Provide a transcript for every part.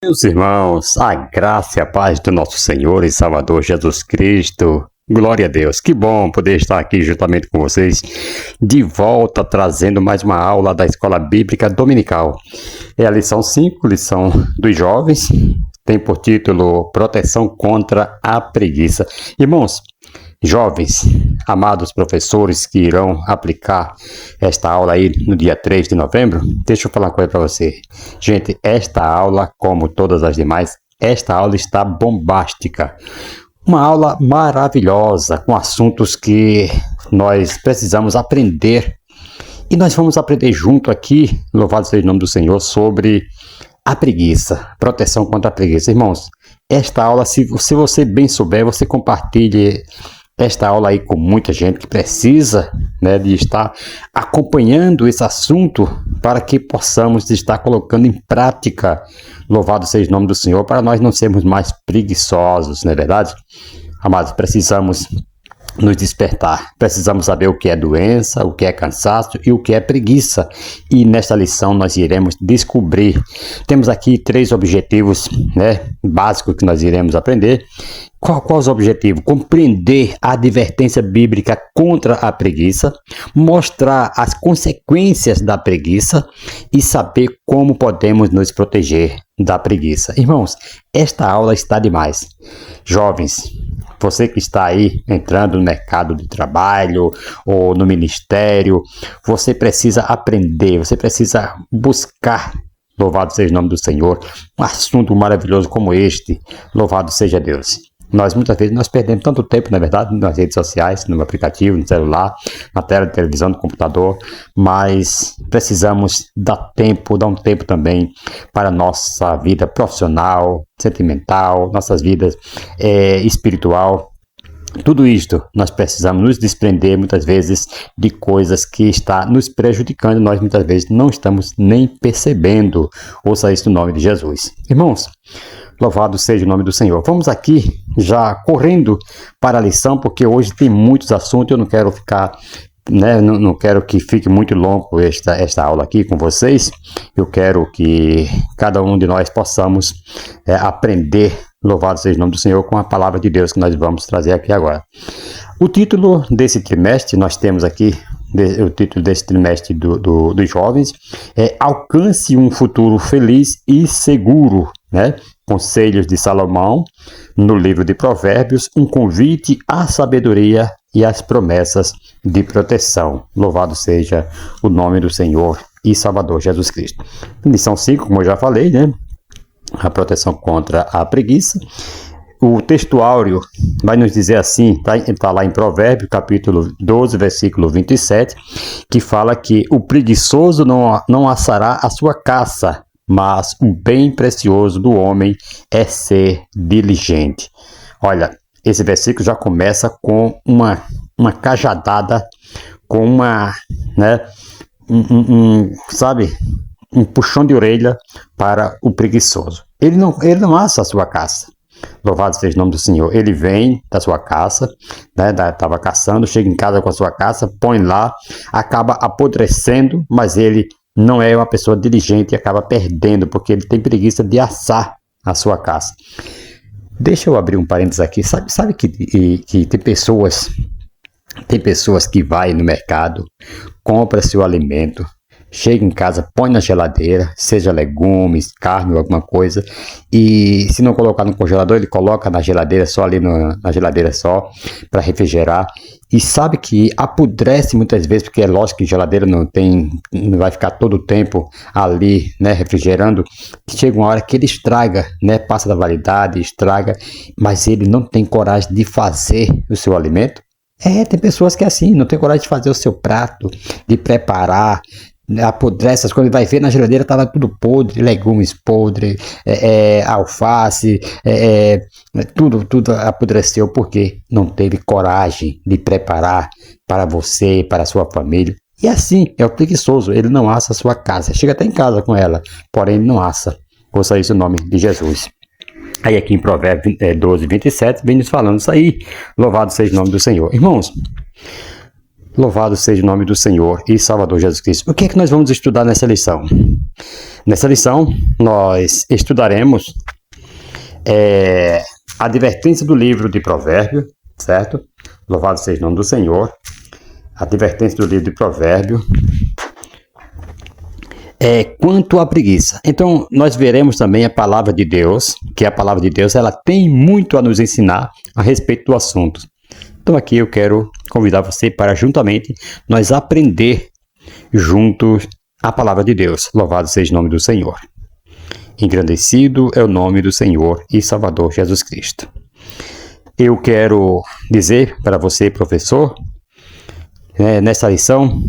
Meus irmãos, a graça e a paz do nosso Senhor e Salvador Jesus Cristo. Glória a Deus, que bom poder estar aqui juntamente com vocês, de volta trazendo mais uma aula da Escola Bíblica Dominical. É a lição 5, lição dos jovens, tem por título Proteção contra a Preguiça. Irmãos, jovens, amados professores que irão aplicar esta aula aí no dia 3 de novembro, deixa eu falar uma coisa para você. Gente, esta aula, como todas as demais, esta aula está bombástica. Uma aula maravilhosa, com assuntos que nós precisamos aprender. E nós vamos aprender junto aqui, louvado seja o nome do Senhor, sobre a preguiça, proteção contra a preguiça. Irmãos, esta aula, se você bem souber, você compartilhe esta aula aí com muita gente que precisa, de estar acompanhando esse assunto para que possamos estar colocando em prática, louvado seja o nome do Senhor, para nós não sermos mais preguiçosos, não é verdade? Amados, precisamos nos despertar, precisamos saber o que é doença, o que é cansaço e o que é preguiça, e nesta lição nós iremos descobrir. Temos aqui 3 objetivos básicos que nós iremos aprender. Qual os objetivos? Compreender a advertência bíblica contra a preguiça, mostrar as consequências da preguiça e saber como podemos nos proteger da preguiça. Irmãos, esta aula está demais. Jovens, você que está aí entrando no mercado de trabalho ou no ministério, você precisa aprender, você precisa buscar, louvado seja o nome do Senhor, um assunto maravilhoso como este, louvado seja Deus. Muitas vezes perdemos tanto tempo, na verdade, nas redes sociais, no aplicativo, no celular, na tela de televisão, no computador, mas precisamos dar um tempo também para a nossa vida profissional, sentimental, nossas vidas espiritual. Tudo isto nós precisamos nos desprender muitas vezes de coisas que está nos prejudicando, nós muitas vezes não estamos nem percebendo. Ouça isso no nome de Jesus. Irmãos, louvado seja o nome do Senhor. Vamos aqui já correndo para a lição, porque hoje tem muitos assuntos, eu não quero ficar, não quero que fique muito longo esta aula aqui com vocês. Eu quero que cada um de nós possamos aprender, louvado seja o nome do Senhor, com a palavra de Deus que nós vamos trazer aqui agora. O título desse trimestre, nós temos aqui, o título desse trimestre dos jovens é Alcance um futuro feliz e seguro, Conselhos de Salomão, no livro de Provérbios, um convite à sabedoria e às promessas de proteção. Louvado seja o nome do Senhor e Salvador Jesus Cristo. Lição 5, como eu já falei, a proteção contra a preguiça. O texto áureo vai nos dizer assim, está lá em Provérbios, capítulo 12, versículo 27, que fala que o preguiçoso não assará a sua caça, mas o bem precioso do homem é ser diligente. Olha, esse versículo já começa com uma cajadada, com um puxão de orelha para o preguiçoso. Ele não assa a sua caça. Louvado seja o nome do Senhor. Ele vem da sua caça, estava caçando, chega em casa com a sua caça, põe lá, acaba apodrecendo, mas ele não é uma pessoa diligente e acaba perdendo, porque ele tem preguiça de assar a sua caça. Deixa eu abrir um parênteses aqui. Sabe que tem pessoas que vai no mercado, compra seu alimento, chega em casa, põe na geladeira, seja legumes, carne ou alguma coisa, e se não colocar no congelador, ele coloca na geladeira só ali na geladeira só para refrigerar, e sabe que apodrece muitas vezes, porque é lógico que geladeira não vai ficar todo o tempo ali, refrigerando. Chega uma hora que ele estraga, passa da validade, estraga, mas ele não tem coragem de fazer o seu alimento. Tem pessoas que é assim, não tem coragem de fazer o seu prato, de preparar, apodrece as coisas, vai ver na geladeira, estava tudo podre, legumes podres, alface, tudo apodreceu, porque não teve coragem de preparar para você, para a sua família. E assim é o preguiçoso, ele não assa a sua casa, chega até em casa com ela, porém ele não assa. Ouça isso no nome de Jesus. Aí aqui em Provérbios 12, 27, vem nos falando isso aí, louvado seja o nome do Senhor. Irmãos, Louvado seja o nome do Senhor e Salvador Jesus Cristo. O que é que nós vamos estudar nessa lição? Nessa lição, nós estudaremos a advertência do livro de Provérbios, certo? Louvado seja o nome do Senhor. A advertência do livro de Provérbios quanto à preguiça. Então, nós veremos também a palavra de Deus, que a palavra de Deus ela tem muito a nos ensinar a respeito do assunto. Então, aqui eu quero convidar você para juntamente nós aprender juntos a palavra de Deus. Louvado seja o nome do Senhor. Engrandecido é o nome do Senhor e Salvador Jesus Cristo. Eu quero dizer para você, professor, nessa lição,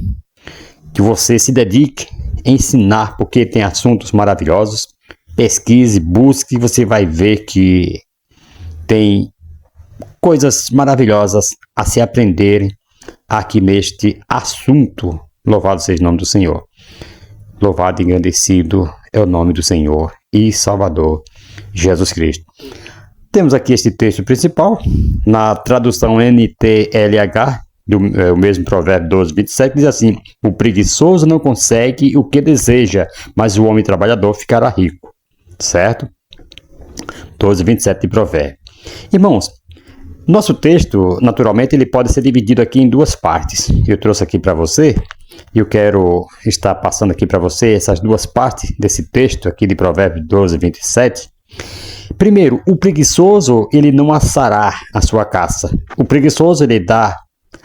que você se dedique a ensinar, porque tem assuntos maravilhosos. Pesquise, busque, você vai ver que tem coisas maravilhosas a se aprender aqui neste assunto. Louvado seja o nome do Senhor. Louvado e engrandecido é o nome do Senhor e Salvador Jesus Cristo. Temos aqui este texto principal, na tradução NTLH, o mesmo Provérbio 12, 27, diz assim: o preguiçoso não consegue o que deseja, mas o homem trabalhador ficará rico. Certo? 12, 27 de Provérbio. Irmãos, nosso texto, naturalmente, ele pode ser dividido aqui em duas partes. Eu trouxe aqui para você, e eu quero estar passando aqui para você essas duas partes desse texto aqui de Provérbio 12, 27. Primeiro, o preguiçoso, ele não assará a sua caça. O preguiçoso, ele dá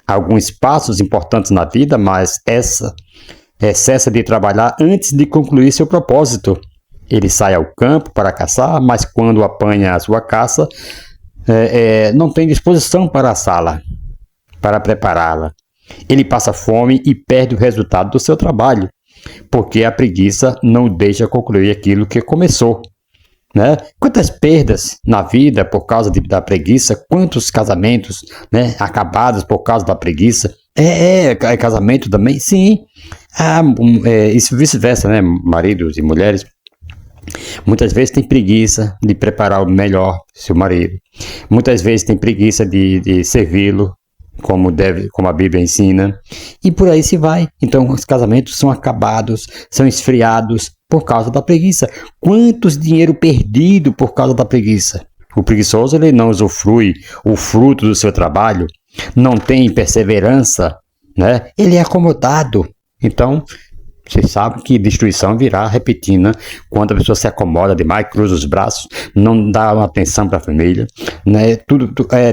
alguns passos importantes na vida, mas cessa de trabalhar antes de concluir seu propósito. Ele sai ao campo para caçar, mas quando apanha a sua caça, não tem disposição para assá-la, para prepará-la. Ele passa fome e perde o resultado do seu trabalho, porque a preguiça não deixa concluir aquilo que começou. Né? Quantas perdas na vida por causa da preguiça, quantos casamentos, né, acabados por causa da preguiça. Casamento também, sim. Isso vice-versa, né? Maridos e mulheres. Muitas vezes tem preguiça de preparar o melhor seu marido. Muitas vezes tem preguiça de servi-lo como a Bíblia ensina. E por aí se vai. Então os casamentos são acabados, são esfriados por causa da preguiça. Quantos dinheiro perdido por causa da preguiça? O preguiçoso, ele não usufrui o fruto do seu trabalho, não tem perseverança, né? Ele é acomodado. Então, você sabe que destruição virá repentina quando a pessoa se acomoda demais, cruza os braços, não dá uma atenção para a família, né?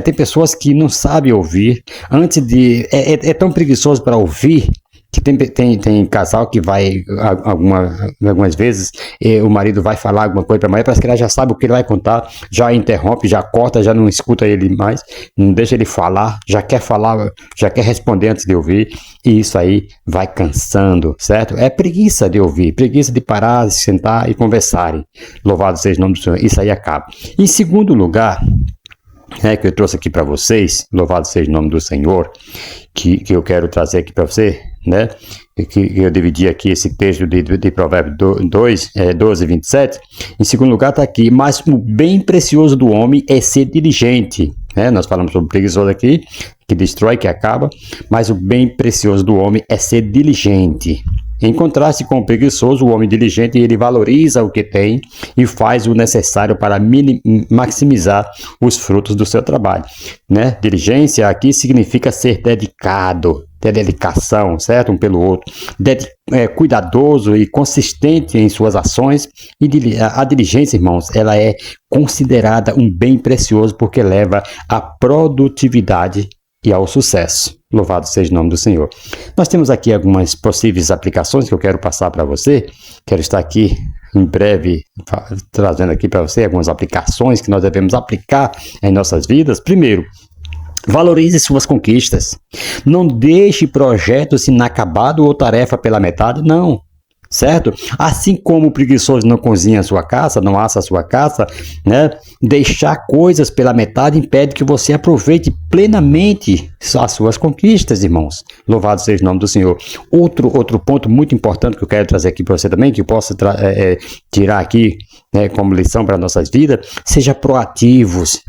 Tem pessoas que não sabem ouvir. É tão preguiçoso para ouvir que tem casal que vai, algumas vezes, o marido vai falar alguma coisa para a mulher, parece que ela já sabe o que ele vai contar, já interrompe, já corta, já não escuta ele mais, não deixa ele falar, já quer responder antes de ouvir, e isso aí vai cansando, certo? É preguiça de ouvir, preguiça de parar, de sentar e conversarem. Louvado seja o nome do Senhor, isso aí acaba. Em segundo lugar, que eu trouxe aqui para vocês, louvado seja o nome do Senhor, que eu quero trazer aqui para você, né? Que eu dividi aqui esse texto de Provérbio 12, 27. Em segundo lugar está aqui: mas o bem precioso do homem é ser diligente. Nós falamos sobre o preguiçoso aqui, que destrói, que acaba, mas o bem precioso do homem é ser diligente. Em contraste com o preguiçoso, o homem diligente, ele valoriza o que tem e faz o necessário para maximizar os frutos do seu trabalho. Né? Diligência aqui significa ser dedicado, ter dedicação, certo? Um pelo outro. Cuidadoso e consistente em suas ações. E a diligência, irmãos, ela é considerada um bem precioso porque leva à produtividade e ao sucesso. Louvado seja o nome do Senhor. Nós temos aqui algumas possíveis aplicações que eu quero passar para você. Quero estar aqui em breve trazendo aqui para você algumas aplicações que nós devemos aplicar em nossas vidas. Primeiro, valorize suas conquistas. Não deixe projetos inacabados ou tarefa pela metade, não. certo? Assim como o preguiçoso não cozinha a sua casa, não assa a sua casa, né? Deixar coisas pela metade impede que você aproveite plenamente as suas conquistas, irmãos. Louvado seja o nome do Senhor. Outro ponto muito importante que eu quero trazer aqui para você também, que eu posso tirar aqui, né, como lição para nossas vidas: seja proativos,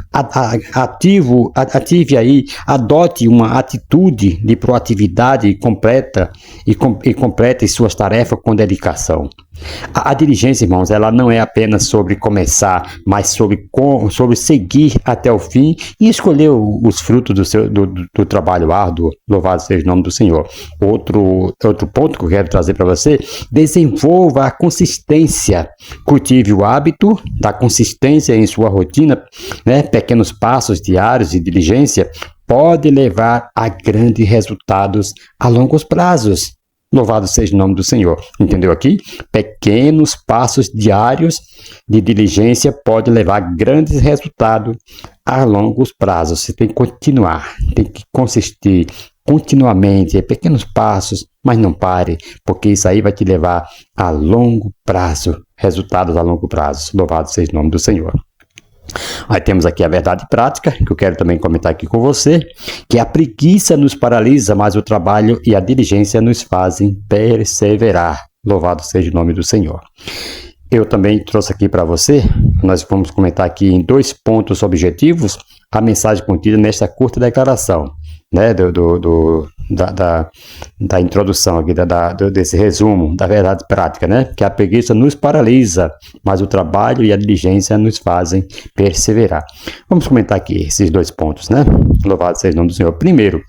ative aí, adote uma atitude de proatividade completa e complete suas tarefas com dedicação. A diligência, irmãos, ela não é apenas sobre começar, mas sobre seguir até o fim e escolher os frutos do trabalho árduo. Louvado seja o nome do Senhor. Outro ponto que eu quero trazer para você: desenvolva a consistência. Cultive o hábito da consistência em sua rotina, né? Pequenos passos diários de diligência pode levar a grandes resultados a longos prazos. Louvado seja o nome do Senhor. Entendeu aqui? Pequenos passos diários de diligência podem levar a grandes resultados a longos prazos. Você tem que continuar, tem que consistir continuamente, pequenos passos, mas não pare, porque isso aí vai te levar a longo prazo, resultados a longo prazo. Louvado seja o nome do Senhor. Aí temos aqui a verdade prática, que eu quero também comentar aqui com você, que a preguiça nos paralisa, mas o trabalho e a diligência nos fazem perseverar. Louvado seja o nome do Senhor. Eu também trouxe aqui para você, nós vamos comentar aqui em 2 pontos objetivos a mensagem contida nesta curta declaração, né, da introdução aqui, desse resumo da verdade prática, né, que a preguiça nos paralisa, mas o trabalho e a diligência nos fazem perseverar. Vamos comentar aqui esses 2 pontos, né? Louvado seja o nome do Senhor. Primeiro,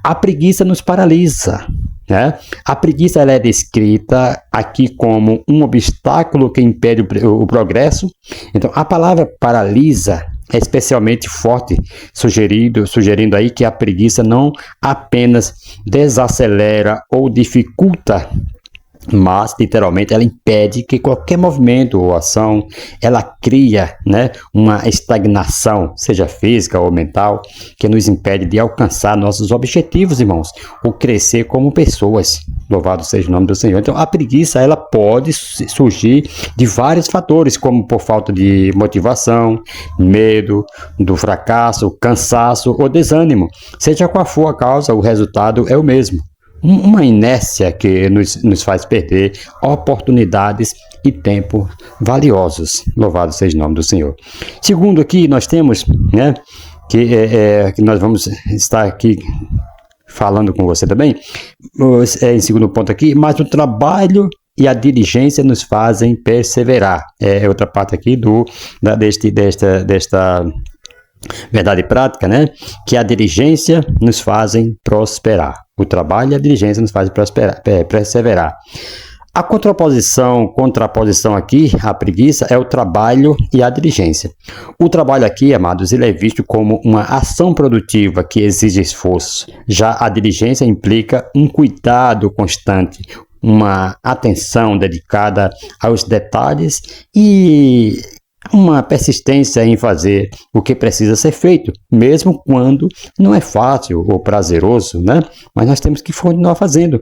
a preguiça nos paralisa, né? A preguiça, ela é descrita aqui como um obstáculo que impede o progresso. Então, a palavra paralisa é especialmente forte, sugerindo aí que a preguiça não apenas desacelera ou dificulta, mas literalmente ela impede que qualquer movimento ou ação, ela cria, né, uma estagnação, seja física ou mental, que nos impede de alcançar nossos objetivos, irmãos, ou crescer como pessoas. Louvado seja o nome do Senhor. Então, a preguiça, ela pode surgir de vários fatores, como por falta de motivação, medo do fracasso, cansaço ou desânimo. Seja qual for a causa, o resultado é o mesmo. Uma inércia que nos faz perder oportunidades e tempo valiosos. Louvado seja o nome do Senhor. Segundo aqui, nós temos, né, que nós vamos estar aqui falando com você também, em segundo ponto aqui, mas o trabalho e a diligência nos fazem perseverar. É outra parte aqui desta verdade prática, né? Que a diligência nos fazem prosperar. O trabalho e a diligência nos fazem perseverar. A contraposição aqui, a preguiça, é o trabalho e a diligência. O trabalho aqui, amados, ele é visto como uma ação produtiva que exige esforço. Já a diligência implica um cuidado constante, uma atenção dedicada aos detalhes e uma persistência em fazer o que precisa ser feito, mesmo quando não é fácil ou prazeroso, né? Mas nós temos que continuar fazendo.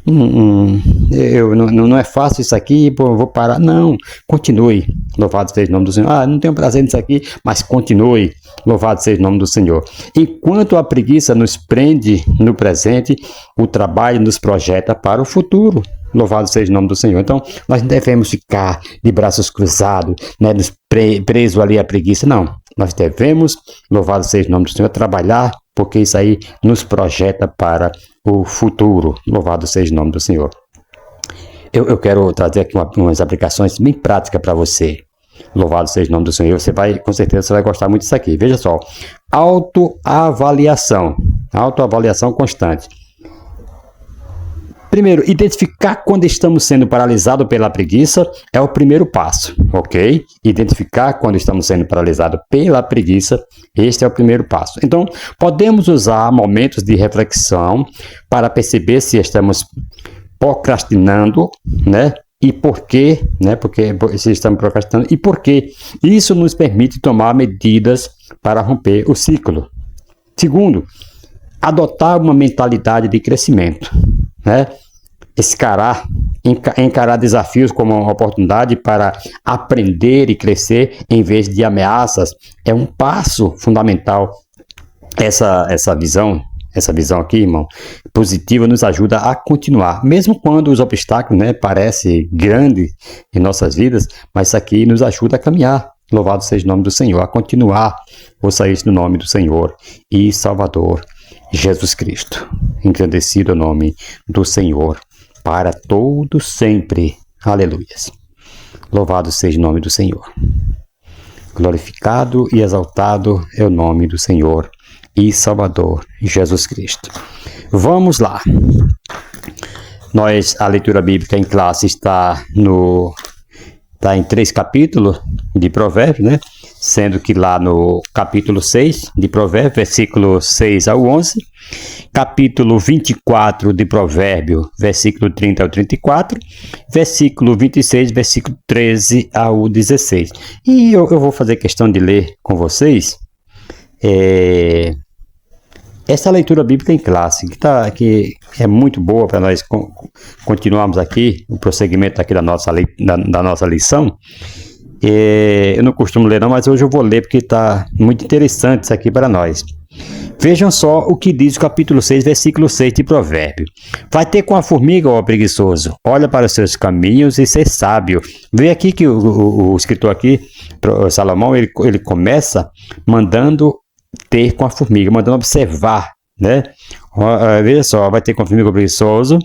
Não é fácil isso aqui, pô, eu vou parar. Não, continue. Louvado seja o nome do Senhor. Não tenho prazer nisso aqui, mas continue. Louvado seja o nome do Senhor. Enquanto a preguiça nos prende no presente, o trabalho nos projeta para o futuro. Louvado seja o nome do Senhor. Então, nós não devemos ficar de braços cruzados, né, preso ali à preguiça. Não, nós devemos, louvado seja o nome do Senhor, trabalhar, porque isso aí nos projeta para o futuro. Louvado seja o nome do Senhor. Eu quero trazer aqui umas aplicações bem práticas para você. Louvado seja o nome do Senhor. Com certeza você vai gostar muito disso aqui. Veja só, autoavaliação constante. Primeiro, identificar quando estamos sendo paralisados pela preguiça é o primeiro passo, ok? Identificar quando estamos sendo paralisados pela preguiça, este é o primeiro passo. Então, podemos usar momentos de reflexão para perceber se estamos procrastinando, né? E por quê, né? Porque se estamos procrastinando e por quê? Isso nos permite tomar medidas para romper o ciclo. Segundo, adotar uma mentalidade de crescimento, né? encarar desafios como uma oportunidade para aprender e crescer em vez de ameaças. É um passo fundamental. Essa visão aqui, irmão, positiva, nos ajuda a continuar, mesmo quando os obstáculos, parecem grandes em nossas vidas, mas isso aqui nos ajuda a caminhar. Louvado seja o nome do Senhor, a continuar. Ouça isso no nome do Senhor e Salvador Jesus Cristo. Engrandecido o nome do Senhor para todo sempre. Aleluias. Louvado seja o nome do Senhor. Glorificado e exaltado é o nome do Senhor e Salvador Jesus Cristo. Vamos lá. A leitura bíblica em classe está em 3 capítulos de Provérbios, Sendo que lá no capítulo 6 de Provérbios, versículo 6 ao 11, capítulo 24 de Provérbios, versículo 30 ao 34, versículo 26, versículo 13 ao 16. E eu vou fazer questão de ler com vocês essa leitura bíblica em classe, que é muito boa para nós continuarmos aqui, o prosseguimento aqui da nossa lição. Eu não costumo ler não, mas hoje eu vou ler porque está muito interessante isso aqui para nós. Vejam só o que diz o capítulo 6, versículo 6 de Provérbio. Vai ter com a formiga, ó preguiçoso, olha para os seus caminhos e ser sábio. Vê aqui que o escritor aqui, Salomão, ele começa mandando ter com a formiga, mandando observar, Veja só, vai ter com a formiga, ó preguiçoso,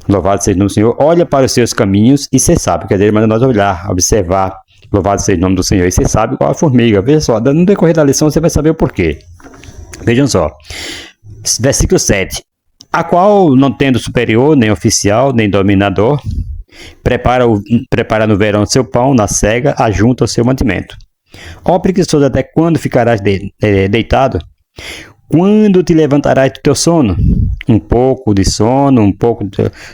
louvado seja o nome do Senhor, olha para os seus caminhos e ser sábio. Quer dizer, ele manda nós olhar, observar, louvado seja o nome do Senhor e ser sábio igual a formiga. Veja só, no decorrer da lição você vai saber o porquê. Vejam só, versículo 7. A qual, não tendo superior, nem oficial, nem dominador, prepara no verão seu pão, na cega, ajunta o seu mantimento. Ó preguiçoso, até quando ficarás deitado? Quando te levantarás do teu sono? Um pouco de sono, um pouco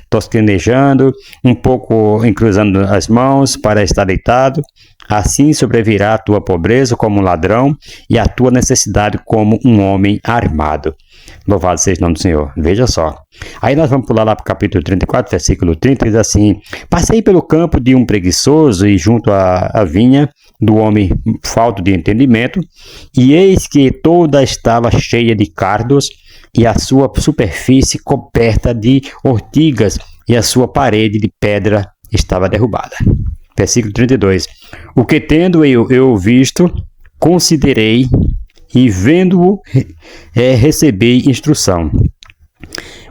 tosquenejando, um pouco encruzando as mãos para estar deitado. Assim sobrevirá a tua pobreza como um ladrão e a tua necessidade como um homem armado. Louvado seja o nome do Senhor. Veja só. Aí nós vamos pular lá para o capítulo 34, versículo 30, diz assim: Passei pelo campo de um preguiçoso e junto à vinha do homem falto de entendimento, e eis que toda estava cheia de cardos, e a sua superfície coberta de ortigas, e a sua parede de pedra estava derrubada. Versículo 32. O que tendo eu visto, considerei, e vendo-o, recebi instrução.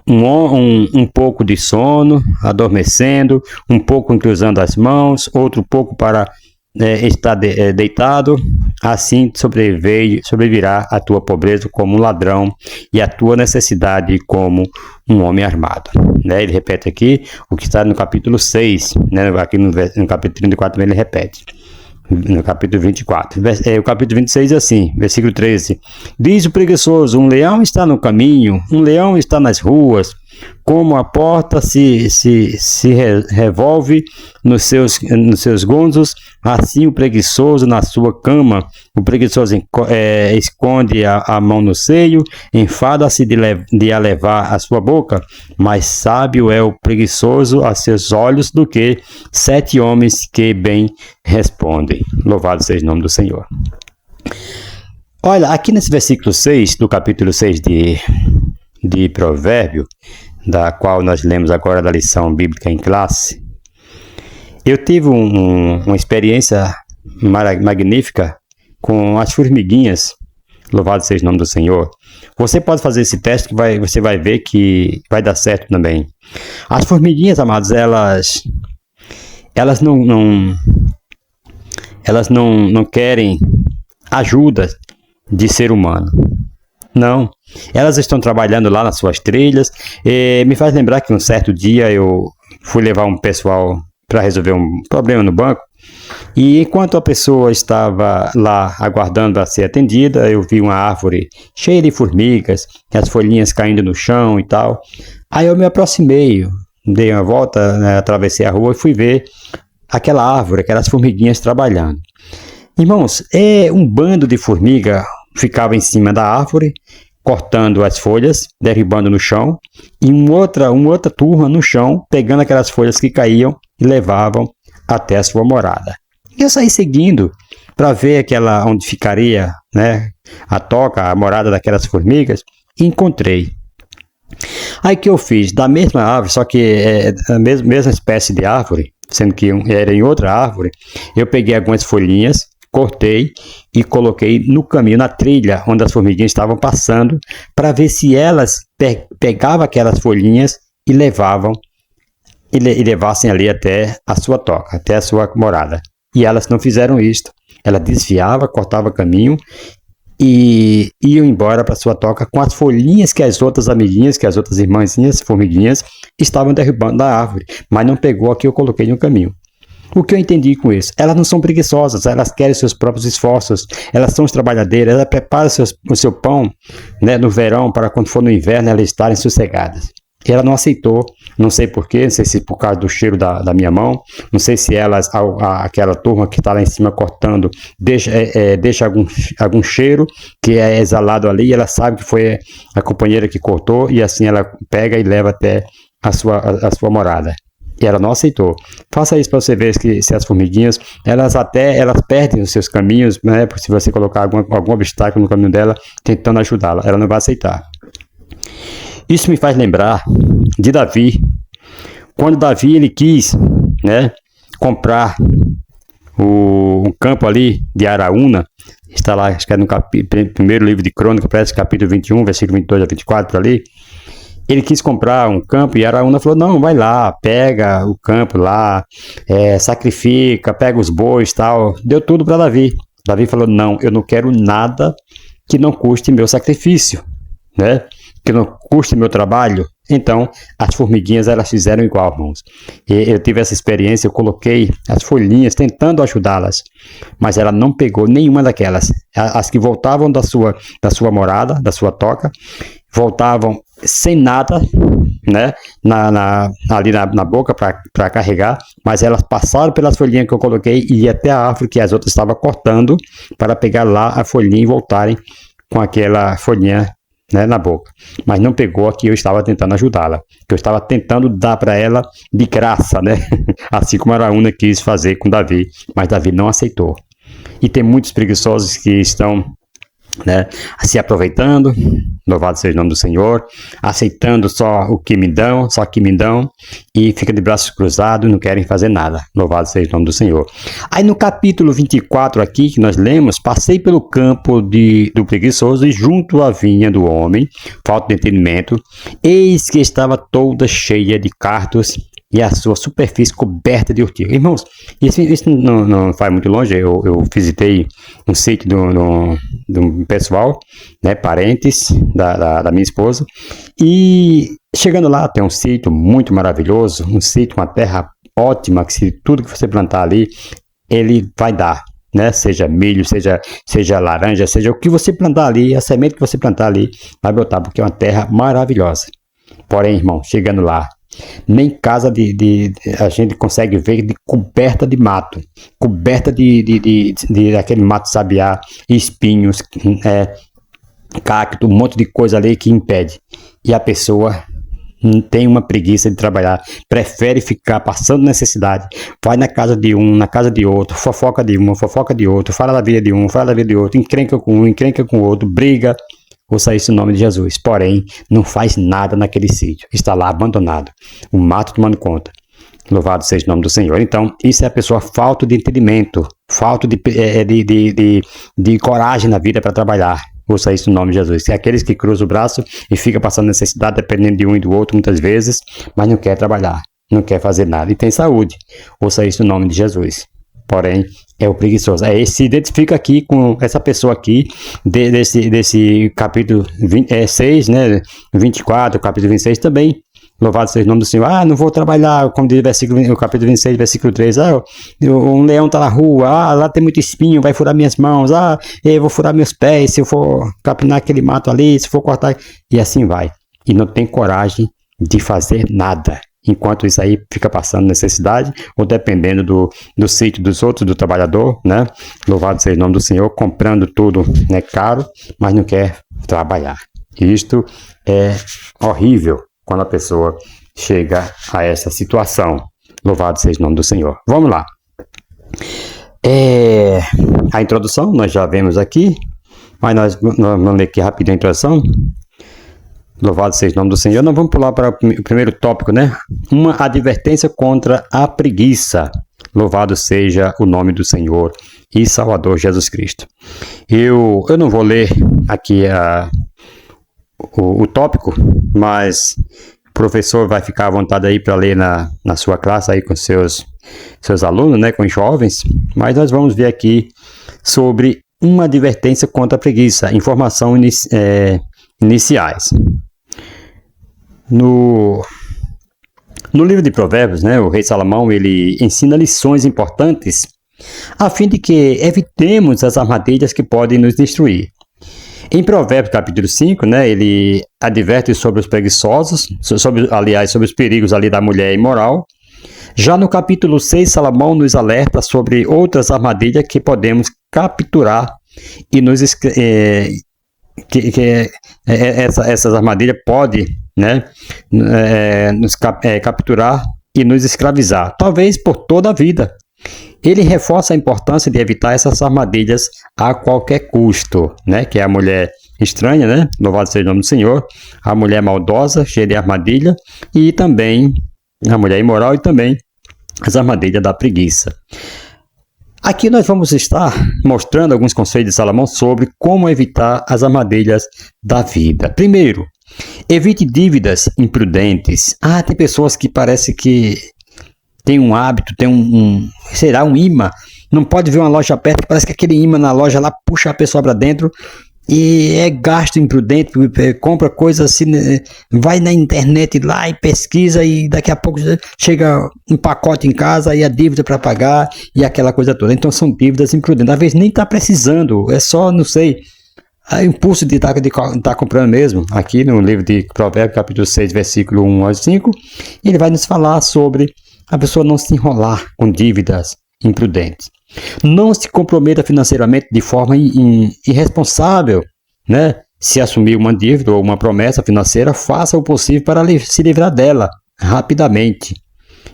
Um pouco de sono, adormecendo, um pouco encruzando as mãos, outro pouco para estar deitado. Assim sobrevirá a tua pobreza como um ladrão e a tua necessidade como um homem armado. Ele repete aqui o que está no capítulo 6, aqui no capítulo 34 ele repete. No capítulo 24. O capítulo 26 é assim, versículo 13. Diz o preguiçoso: um leão está no caminho, um leão está nas ruas. Como a porta se revolve nos seus gonzos, assim o preguiçoso na sua cama. O preguiçoso esconde a mão no seio, enfada-se de a levar à sua boca. Mais sábio é o preguiçoso a seus olhos do que 7 homens que bem respondem. Louvado seja o nome do Senhor. Olha, aqui nesse versículo 6, do capítulo 6 de Provérbio, da qual nós lemos agora da lição bíblica em classe, eu tive uma experiência magnífica com as formiguinhas. Louvado seja o nome do Senhor. Você pode fazer esse teste que você vai ver que vai dar certo também. As formiguinhas, amados, elas não querem ajuda de ser humano. Não, elas estão trabalhando lá nas suas trilhas. Me faz lembrar que um certo dia eu fui levar um pessoal para resolver um problema no banco, e enquanto a pessoa estava lá aguardando a ser atendida, eu vi uma árvore cheia de formigas, as folhinhas caindo no chão e tal. Aí eu me aproximei, dei uma volta, atravessei a rua e fui ver aquela árvore, aquelas formiguinhas trabalhando. Irmãos, um bando de formiga ficava em cima da árvore, cortando as folhas, derribando no chão, e uma outra turma no chão, pegando aquelas folhas que caíam e levavam até a sua morada. Eu saí seguindo para ver aquela onde ficaria, né, a toca, a morada daquelas formigas, e encontrei. Aí que eu fiz, da mesma árvore, só que é a mesma espécie de árvore, sendo que era em outra árvore, eu peguei algumas folhinhas, cortei e coloquei no caminho, na trilha, onde as formiguinhas estavam passando, para ver se elas pegavam aquelas folhinhas e levavam e levassem ali até a sua toca, até a sua morada. E elas não fizeram isto. Ela desviava, cortava caminho e iam embora para sua toca com as folhinhas que as outras amiguinhas, que as outras irmãzinhas, formiguinhas, estavam derrubando da árvore, mas não pegou a que eu coloquei no caminho. O que eu entendi com isso? Elas não são preguiçosas, elas querem seus próprios esforços, elas são trabalhadeiras, elas preparam o seu pão, né, no verão, para quando for no inverno elas estarem sossegadas. E ela não aceitou, não sei porquê, não sei se por causa do cheiro da minha mão, não sei se aquela turma que está lá em cima cortando deixa algum cheiro que é exalado ali, e ela sabe que foi a companheira que cortou, e assim ela pega e leva até a sua morada. E ela não aceitou. Faça isso para você ver se as formiguinhas, elas perdem os seus caminhos, né? Se você colocar algum obstáculo no caminho dela, tentando ajudá-la, ela não vai aceitar. Isso me faz lembrar de Davi. Quando Davi ele quis, né, comprar um campo ali de Araúna, está lá, acho que é no primeiro livro de Crônica, parece capítulo 21, versículo 22 a 24, por ali. Ele quis comprar um campo e Araúna falou, não, vai lá, pega o campo lá, sacrifica, pega os bois e tal. Deu tudo para Davi. Davi falou, não, eu não quero nada que não custe meu sacrifício, né? Que não custe meu trabalho. Então, as formiguinhas, elas fizeram igual, irmãos. E eu tive essa experiência, eu coloquei as folhinhas tentando ajudá-las, mas ela não pegou nenhuma daquelas. As que voltavam da sua morada, da sua toca, voltavam sem nada, né, ali na boca para carregar, mas elas passaram pelas folhinhas que eu coloquei e ia até a árvore que as outras estavam cortando para pegar lá a folhinha e voltarem com aquela folhinha, né, na boca. Mas não pegou a que eu estava tentando ajudá-la, que eu estava tentando dar para ela de graça, né, assim como Araúna quis fazer com Davi, mas Davi não aceitou. E tem muitos preguiçosos que estão, né, se aproveitando, louvado seja o nome do Senhor, aceitando só o que me dão, e fica de braços cruzados e não querem fazer nada, louvado seja o nome do Senhor. Aí no capítulo 24 aqui, que nós lemos, passei pelo campo do preguiçoso e junto à vinha do homem, falta de entendimento, eis que estava toda cheia de cardos e a sua superfície coberta de urtiga. Irmãos, isso não faz muito longe. Eu visitei um sítio de um pessoal, né, parentes da minha esposa, e chegando lá tem um sítio muito maravilhoso, um sítio, uma terra ótima, que se tudo que você plantar ali, ele vai dar, né? Seja milho, seja laranja, seja o que você plantar ali, a semente que você plantar ali, vai brotar, porque é uma terra maravilhosa. Porém, irmão, chegando lá, nem casa a gente consegue ver coberta de mato, coberta de aquele mato sabiá, espinhos, cacto, um monte de coisa ali que impede. E a pessoa tem uma preguiça de trabalhar, prefere ficar passando necessidade, vai na casa de um, na casa de outro, fofoca de um, fofoca de outro, fala da vida de um, fala da vida de outro, encrenca com um, encrenca com o outro, briga. Ouça isso em nome de Jesus. Porém, não faz nada naquele sítio. Está lá abandonado. O mato tomando conta. Louvado seja o nome do Senhor. Então, isso é a pessoa falta de entendimento, falta de coragem na vida para trabalhar. Ouça isso em nome de Jesus. É aqueles que cruzam o braço e ficam passando necessidade, dependendo de um e do outro muitas vezes, mas não quer trabalhar, não quer fazer nada e tem saúde. Ouça isso em nome de Jesus. Porém, é o preguiçoso. Se identifica aqui com essa pessoa aqui, desse capítulo 6, né, 24, capítulo 26 também. Louvado seja o nome do Senhor. Não vou trabalhar, como diz o capítulo 26, versículo 3. Um leão está na rua, lá tem muito espinho, vai furar minhas mãos. Eu vou furar meus pés se eu for capinar aquele mato ali, se for cortar. E assim vai. E não tem coragem de fazer nada. Enquanto isso aí fica passando necessidade, ou dependendo do sítio dos outros, do trabalhador, né? Louvado seja o nome do Senhor, comprando tudo, né, caro, mas não quer trabalhar. Isto é horrível quando a pessoa chega a essa situação. Louvado seja o nome do Senhor. Vamos lá. A introdução nós já vemos aqui, mas nós vamos ler aqui rapidinho a introdução. Louvado seja o nome do Senhor. Nós vamos pular para o primeiro tópico, né? Uma advertência contra a preguiça. Louvado seja o nome do Senhor e Salvador Jesus Cristo. Eu não vou ler aqui o tópico, mas o professor vai ficar à vontade aí para ler na sua classe aí com seus alunos, né, com os jovens. Mas nós vamos ver aqui sobre uma advertência contra a preguiça, informação iniciais. No livro de Provérbios, né, o rei Salomão ele ensina lições importantes a fim de que evitemos as armadilhas que podem nos destruir. Em Provérbios capítulo 5, né, ele adverte sobre os preguiçosos, sobre os perigos ali da mulher imoral. Já no capítulo 6, Salomão nos alerta sobre outras armadilhas que podemos capturar e essas armadilhas podem, né, nos capturar e nos escravizar, talvez por toda a vida. Ele reforça a importância de evitar essas armadilhas a qualquer custo, né? Que é a mulher estranha, né? Louvado seja o nome do Senhor. A mulher maldosa, cheia de armadilha. E também a mulher imoral e também as armadilhas da preguiça. Aqui nós vamos estar mostrando alguns conselhos de Salomão sobre como evitar as armadilhas da vida. Primeiro, evite dívidas imprudentes. Tem pessoas que parece que tem um hábito, tem um imã. Não pode ver uma loja perto, parece que aquele imã na loja lá puxa a pessoa para dentro e é gasto imprudente, compra coisas assim, vai na internet lá e pesquisa e daqui a pouco chega um pacote em casa e a dívida para pagar e aquela coisa toda. Então são dívidas imprudentes, às vezes nem está precisando, é só, não sei, impulso de estar comprando mesmo. Aqui no livro de Provérbios, capítulo 6, versículo 1 ao 5, ele vai nos falar sobre a pessoa não se enrolar com dívidas imprudentes. Não se comprometa financeiramente de forma irresponsável, né? Se assumir uma dívida ou uma promessa financeira, faça o possível para se livrar dela rapidamente.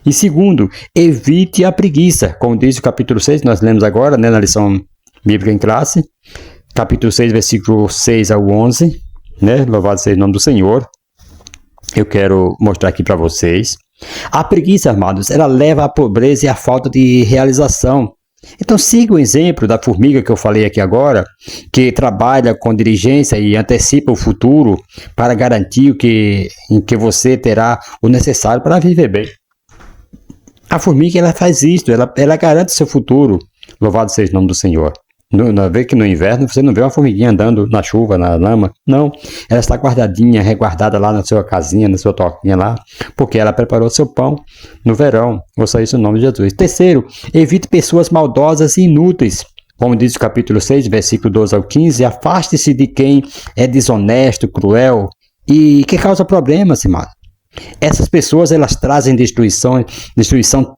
E segundo, evite a preguiça. Como diz o capítulo 6, nós lemos agora, né, na lição bíblica em classe, capítulo 6, versículo 6 ao 11, né? Louvado seja o nome do Senhor. Eu quero mostrar aqui para vocês. A preguiça, amados, ela leva à pobreza e à falta de realização. Então siga o exemplo da formiga que eu falei aqui agora, que trabalha com diligência e antecipa o futuro para garantir que você terá o necessário para viver bem. A formiga ela faz isso, ela garante seu futuro. Louvado seja o nome do Senhor. Não vê que no inverno você não vê uma formiguinha andando na chuva, na lama. Não, ela está guardadinha, resguardada lá na sua casinha, na sua toquinha lá, porque ela preparou seu pão no verão. Ouça isso no nome de Jesus. Terceiro, evite pessoas maldosas e inúteis. Como diz o capítulo 6, versículo 12 ao 15, afaste-se de quem é desonesto, cruel e que causa problemas, irmão. Essas pessoas elas trazem destruição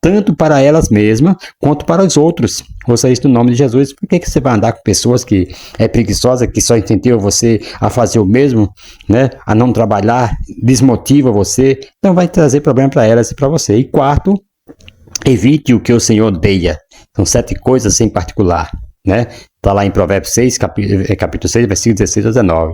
tanto para elas mesmas quanto para os outros. Ouça isso no nome de Jesus. Por que você vai andar com pessoas que é preguiçosa, que só incentivam você a fazer o mesmo, né? A não trabalhar, desmotiva você? Então vai trazer problema para elas e para você. E quarto, evite o que o Senhor odeia. São 7 coisas em particular, né? Está lá em Provérbios 6, capítulo 6, versículo 16 a 19.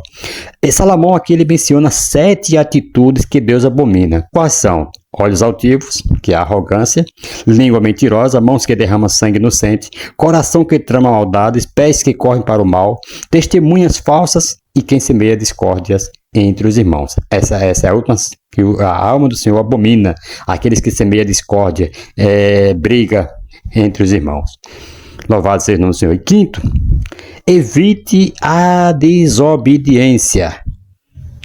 E Salomão aqui ele menciona 7 atitudes que Deus abomina. Quais são? Olhos altivos, que é a arrogância, língua mentirosa, mãos que derramam sangue inocente, coração que trama maldades, pés que correm para o mal, testemunhas falsas e quem semeia discórdias entre os irmãos. Essa é a última que a alma do Senhor abomina, aqueles que semeiam discórdia, briga entre os irmãos. Louvado seja o nome do Senhor. E quinto, evite a desobediência.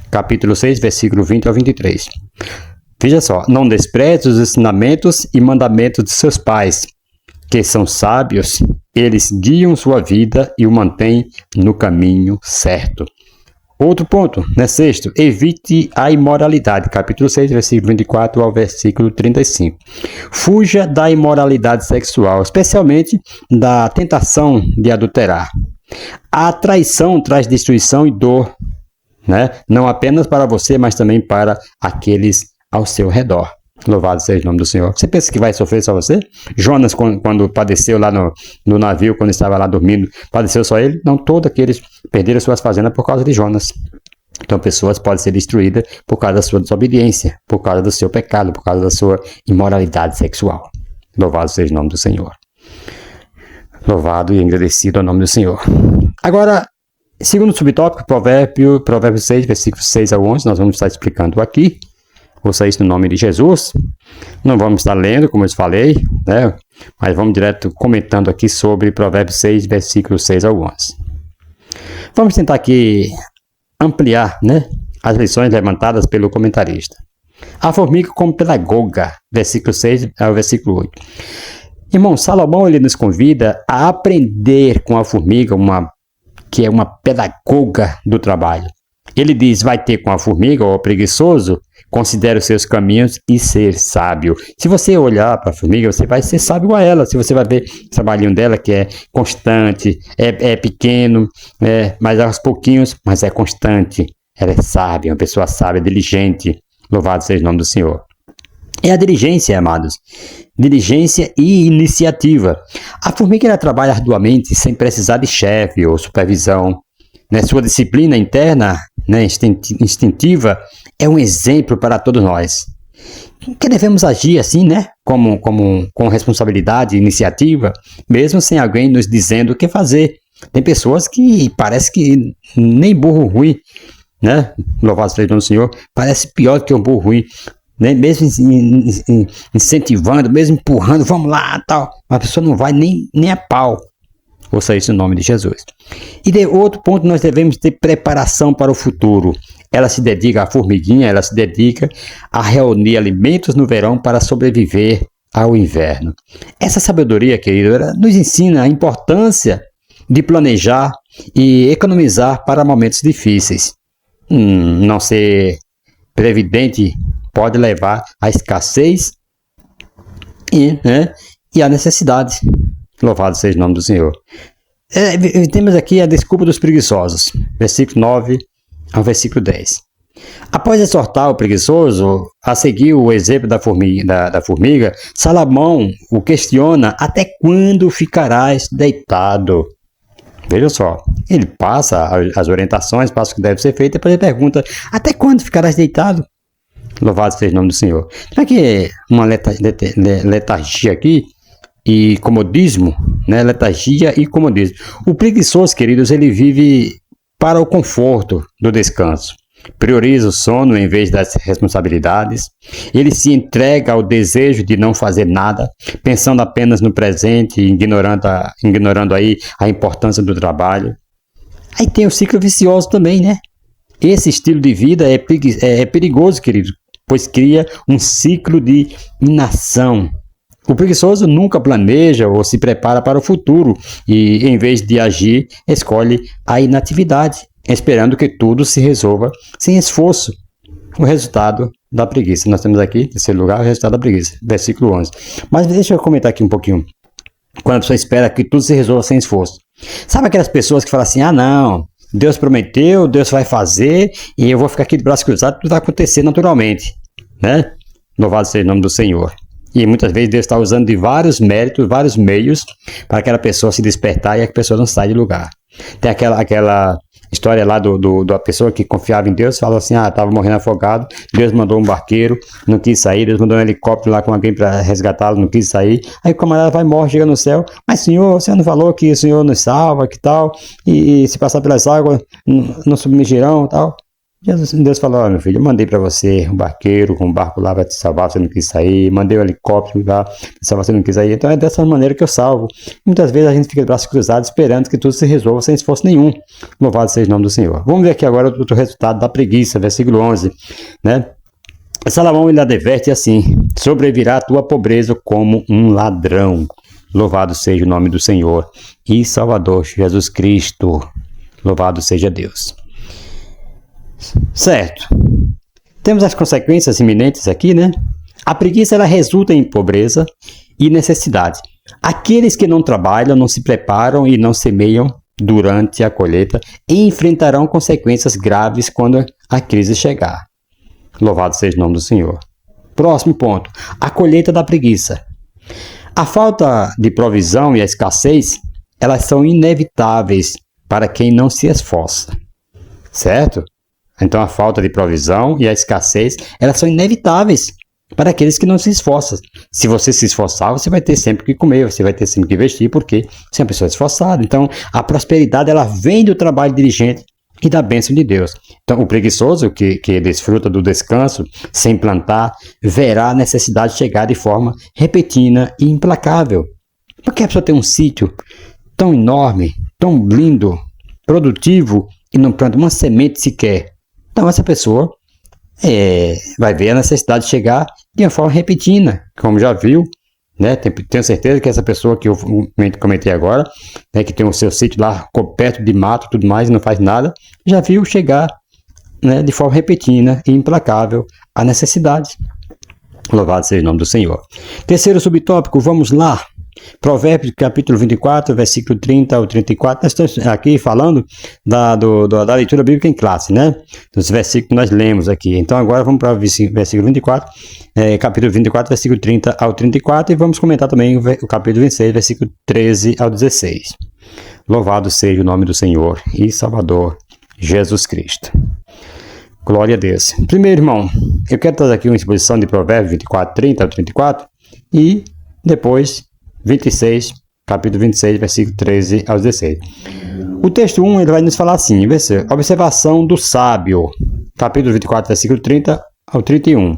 Capítulo 6, versículo 20 ao 23. Veja só, não despreze os ensinamentos e mandamentos de seus pais, que são sábios, eles guiam sua vida e o mantêm no caminho certo. Outro ponto, né? Sexto, evite a imoralidade. Capítulo 6, versículo 24 ao versículo 35. Fuja da imoralidade sexual, especialmente da tentação de adulterar. A traição traz destruição e dor, né? Não apenas para você, mas também para aqueles ao seu redor. Louvado seja o nome do Senhor. Você pensa que vai sofrer só você? Jonas, quando padeceu lá no navio, quando estava lá dormindo, padeceu só ele? Não, todos aqueles perderam suas fazendas por causa de Jonas. Então, pessoas podem ser destruídas por causa da sua desobediência, por causa do seu pecado, por causa da sua imoralidade sexual. Louvado seja o nome do Senhor. Louvado e agradecido ao nome do Senhor. Agora, segundo subtópico, Provérbio 6, versículos 6 a 11, nós vamos estar explicando aqui. Ouça isso no nome de Jesus. Não vamos estar lendo, como eu falei, né? Mas vamos direto comentando aqui sobre Provérbios 6, versículos 6 ao 11. Vamos tentar aqui ampliar, né, as lições levantadas pelo comentarista. A formiga como pedagoga, versículo 6 ao versículo 8. Irmão, Salomão ele nos convida a aprender com a formiga, que é uma pedagoga do trabalho. Ele diz, vai ter com a formiga, ou preguiçoso, considere os seus caminhos e ser sábio. Se você olhar para a formiga, você vai ser sábio a ela. Se você vai ver o trabalhinho dela, que é constante, é pequeno, mas aos pouquinhos, mas é constante. Ela é sábia, uma pessoa sábia, diligente. Louvado seja o nome do Senhor. É a diligência, amados. Diligência e iniciativa. A formiga ela trabalha arduamente, sem precisar de chefe ou supervisão. Sua disciplina interna, instintiva, é um exemplo para todos nós. Que devemos agir assim, com responsabilidade e iniciativa, mesmo sem alguém nos dizendo o que fazer. Tem pessoas que parece que nem burro ruim, Louvado seja o nome do Senhor, parece pior do que um burro ruim, mesmo incentivando, mesmo empurrando, vamos lá, tal. A pessoa não vai nem a pau. Ouça isso no nome de Jesus. E de outro ponto, nós devemos ter preparação para o futuro. Ela se dedica, a formiguinha, ela se dedica a reunir alimentos no verão para sobreviver ao inverno. Essa sabedoria, querido, ela nos ensina a importância de planejar e economizar para momentos difíceis. Não ser previdente pode levar à escassez e à necessidade. Louvado seja o nome do Senhor. Temos aqui a desculpa dos preguiçosos. Versículo 9 ao versículo 10. Após exortar o preguiçoso a seguir o exemplo da formiga, Salomão o questiona: até quando ficarás deitado? Veja só, ele passa as orientações, passa o que deve ser feito, e depois ele pergunta: até quando ficarás deitado? Louvado seja o nome do Senhor. Não é que uma letargia aqui e comodismo, letargia e comodismo. O preguiçoso, queridos, ele vive para o conforto do descanso. Prioriza o sono em vez das responsabilidades. Ele se entrega ao desejo de não fazer nada, pensando apenas no presente, ignorando aí a importância do trabalho. Aí tem o ciclo vicioso também, Esse estilo de vida é perigoso, queridos, pois cria um ciclo de inação. O preguiçoso nunca planeja ou se prepara para o futuro e, em vez de agir, escolhe a inatividade, esperando que tudo se resolva sem esforço. O resultado da preguiça. Nós temos aqui, em terceiro lugar, o resultado da preguiça. Versículo 11. Mas deixa eu comentar aqui um pouquinho. Quando a pessoa espera que tudo se resolva sem esforço. Sabe aquelas pessoas que falam assim, não, Deus prometeu, Deus vai fazer e eu vou ficar aqui de braço cruzado, tudo vai acontecer naturalmente. Louvado seja o nome do Senhor. E muitas vezes Deus está usando de vários méritos, vários meios para aquela pessoa se despertar e a pessoa não sai de lugar. Tem aquela história lá da pessoa que confiava em Deus, falou assim, estava morrendo afogado, Deus mandou um barqueiro, não quis sair, Deus mandou um helicóptero lá com alguém para resgatá-lo, não quis sair, aí o camarada vai morrer, chega no céu, mas Senhor, você não falou que o Senhor nos salva, que tal, e se passar pelas águas, não submergirão, tal. Deus falou, meu filho, eu mandei para você um barqueiro com um barco lá para te salvar, você não quis sair, mandei um helicóptero lá para te salvar, você não quis sair, então é dessa maneira que eu salvo. Muitas vezes a gente fica de braços cruzados esperando que tudo se resolva sem esforço nenhum. Louvado seja o nome do Senhor. Vamos ver aqui agora o resultado da preguiça, versículo 11, Salomão ele adverte assim, sobrevirá a tua pobreza como um ladrão. Louvado seja o nome do Senhor e Salvador Jesus Cristo. Louvado seja Deus. Certo. Temos as consequências iminentes aqui, A preguiça ela resulta em pobreza, e necessidade. Aqueles que não trabalham, não se preparam e não semeiam, durante a colheita e enfrentarão consequências graves quando a crise chegar. Louvado seja o nome do Senhor. Próximo ponto, a colheita da preguiça. A falta de provisão e a escassez, elas são inevitáveis para quem não se esforça, certo? Então a falta de provisão e a escassez, elas são inevitáveis para aqueles que não se esforçam. Se você se esforçar, você vai ter sempre o que comer, você vai ter sempre o que vestir, porque você é uma pessoa esforçada. Então a prosperidade, ela vem do trabalho diligente e da bênção de Deus. Então, o preguiçoso que desfruta do descanso sem plantar, verá a necessidade chegar de forma repentina e implacável. Porque a pessoa tem um sítio tão enorme, tão lindo, produtivo, e não planta uma semente sequer. Então, essa pessoa vai ver a necessidade de chegar de uma forma repentina, como já viu. Né? Tenho certeza que essa pessoa que eu comentei agora, né, que tem o seu sítio lá coberto de mato e tudo mais e não faz nada, já viu chegar, né, de forma repentina e implacável a necessidade. Louvado seja o nome do Senhor. Terceiro subtópico, vamos lá. Provérbios capítulo 24, versículo 30 ao 34. Nós estamos aqui falando da leitura bíblica em classe, né? Dos versículos que nós lemos aqui. Então agora vamos para o versículo 24, capítulo 24, versículo 30 ao 34, e vamos comentar também o capítulo 26, versículo 13 ao 16. Louvado seja o nome do Senhor e Salvador Jesus Cristo. Glória a Deus. Primeiro, irmão, eu quero trazer aqui uma exposição de Provérbios 24, 30 ao 34 e depois 26, capítulo 26, versículo 13 ao 16. O texto 1, ele vai nos falar assim, observação do sábio, capítulo 24, versículo 30 ao 31.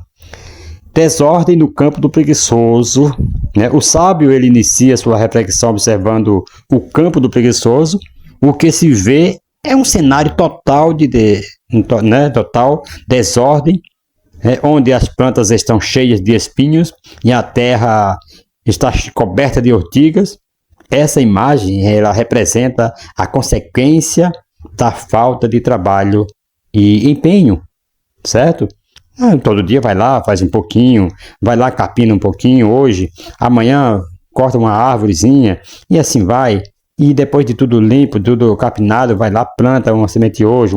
Desordem no campo do preguiçoso, né? O sábio, ele inicia sua reflexão observando o campo do preguiçoso. O que se vê é um cenário total total desordem, onde as plantas estão cheias de espinhos e a terra está coberta de ortigas. Essa imagem, ela representa a consequência da falta de trabalho e empenho, certo? Todo dia vai lá, faz um pouquinho, vai lá, capina um pouquinho hoje, amanhã corta uma árvorezinha e assim vai. E depois de tudo limpo, tudo capinado, vai lá, planta uma semente hoje,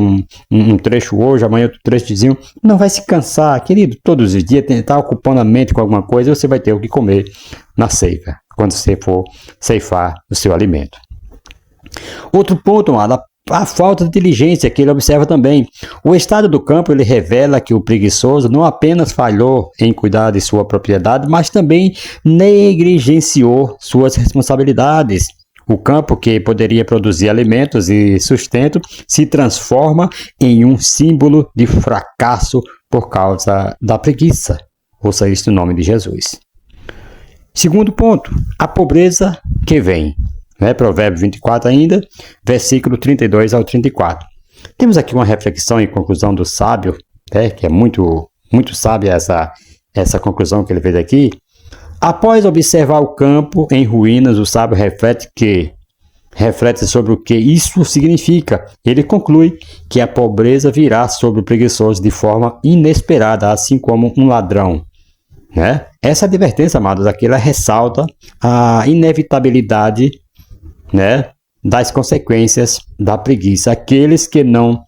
um trecho hoje, amanhã outro trechozinho. Não vai se cansar, querido. Todos os dias tentar ocupando a mente com alguma coisa, você vai ter o que comer na ceifa, quando você for ceifar o seu alimento. Outro ponto, amado, a falta de diligência que ele observa também. O estado do campo, ele revela que o preguiçoso não apenas falhou em cuidar de sua propriedade, mas também negligenciou suas responsabilidades. O campo, que poderia produzir alimentos e sustento, se transforma em um símbolo de fracasso por causa da preguiça. Ouça isso no nome de Jesus. Segundo ponto, a pobreza que vem. Provérbios 24 ainda, versículo 32 ao 34. Temos aqui uma reflexão e conclusão do sábio, que é muito, muito sábia essa conclusão que ele fez aqui. Após observar o campo em ruínas, o sábio reflete sobre o que isso significa. Ele conclui que a pobreza virá sobre o preguiçoso de forma inesperada, assim como um ladrão. Essa advertência, amados, aqui ela ressalta a inevitabilidade, das consequências da preguiça. Aqueles que não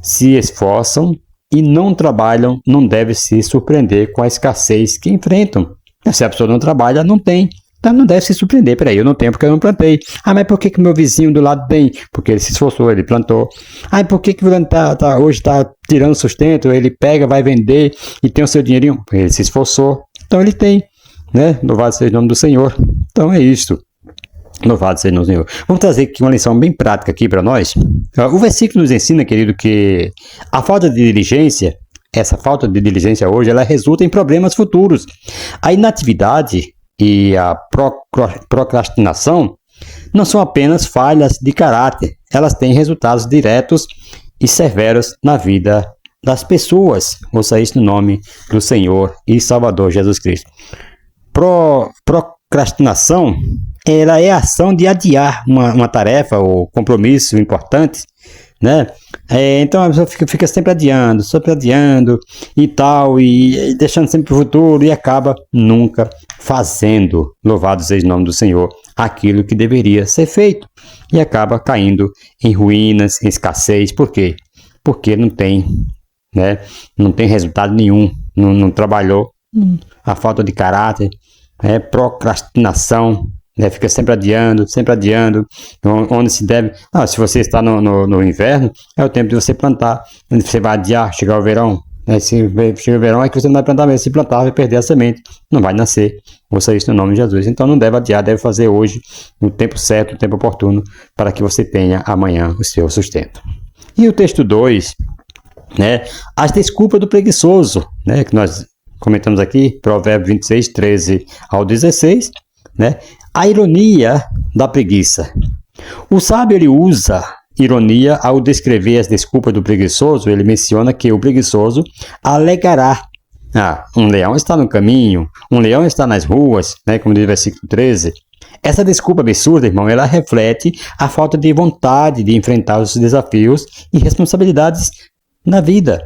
se esforçam e não trabalham não devem se surpreender com a escassez que enfrentam. Se a pessoa não trabalha, não tem. Então não deve se surpreender. Peraí, eu não tenho porque eu não plantei. Mas por que meu vizinho do lado tem? Porque ele se esforçou, ele plantou. Por que o fulano hoje está tirando sustento? Ele pega, vai vender e tem o seu dinheirinho? Porque ele se esforçou. Então ele tem. Louvado seja o nome do Senhor. Então é isto. Louvado seja o nome do Senhor. Vamos trazer aqui uma lição bem prática aqui para nós. O versículo nos ensina, querido, que a falta de diligência, essa falta de diligência hoje, ela resulta em problemas futuros. A inatividade e a procrastinação não são apenas falhas de caráter, elas têm resultados diretos e severos na vida das pessoas. Ouça isso no nome do Senhor e Salvador Jesus Cristo. Procrastinação, ela é a ação de adiar uma tarefa ou compromisso importante, né? Então a pessoa fica sempre adiando e tal, e deixando sempre para o futuro e acaba nunca fazendo, louvado seja o nome do Senhor, aquilo que deveria ser feito. E acaba caindo em ruínas, em escassez. Por quê? Porque não tem, né? Não tem resultado nenhum, não trabalhou. A falta de caráter, procrastinação, né? Fica sempre adiando, onde se deve. Se você está no inverno, é o tempo de você plantar. Você vai adiar, chegar o verão, né? Se chega o verão, é que você não vai plantar mesmo. Se plantar, vai perder a semente, não vai nascer. Ouça isso no nome de Jesus. Então não deve adiar, deve fazer hoje, no tempo certo, no tempo oportuno, para que você tenha amanhã o seu sustento. E o texto 2, né? As desculpas do preguiçoso, né? Que nós comentamos aqui, Provérbios 26, 13 ao 16, né? A ironia da preguiça. O sábio, ele usa ironia ao descrever as desculpas do preguiçoso. Ele menciona que o preguiçoso alegará: um leão está no caminho, um leão está nas ruas, né? Como diz o versículo 13. Essa desculpa absurda, irmão, ela reflete a falta de vontade de enfrentar os desafios e responsabilidades na vida.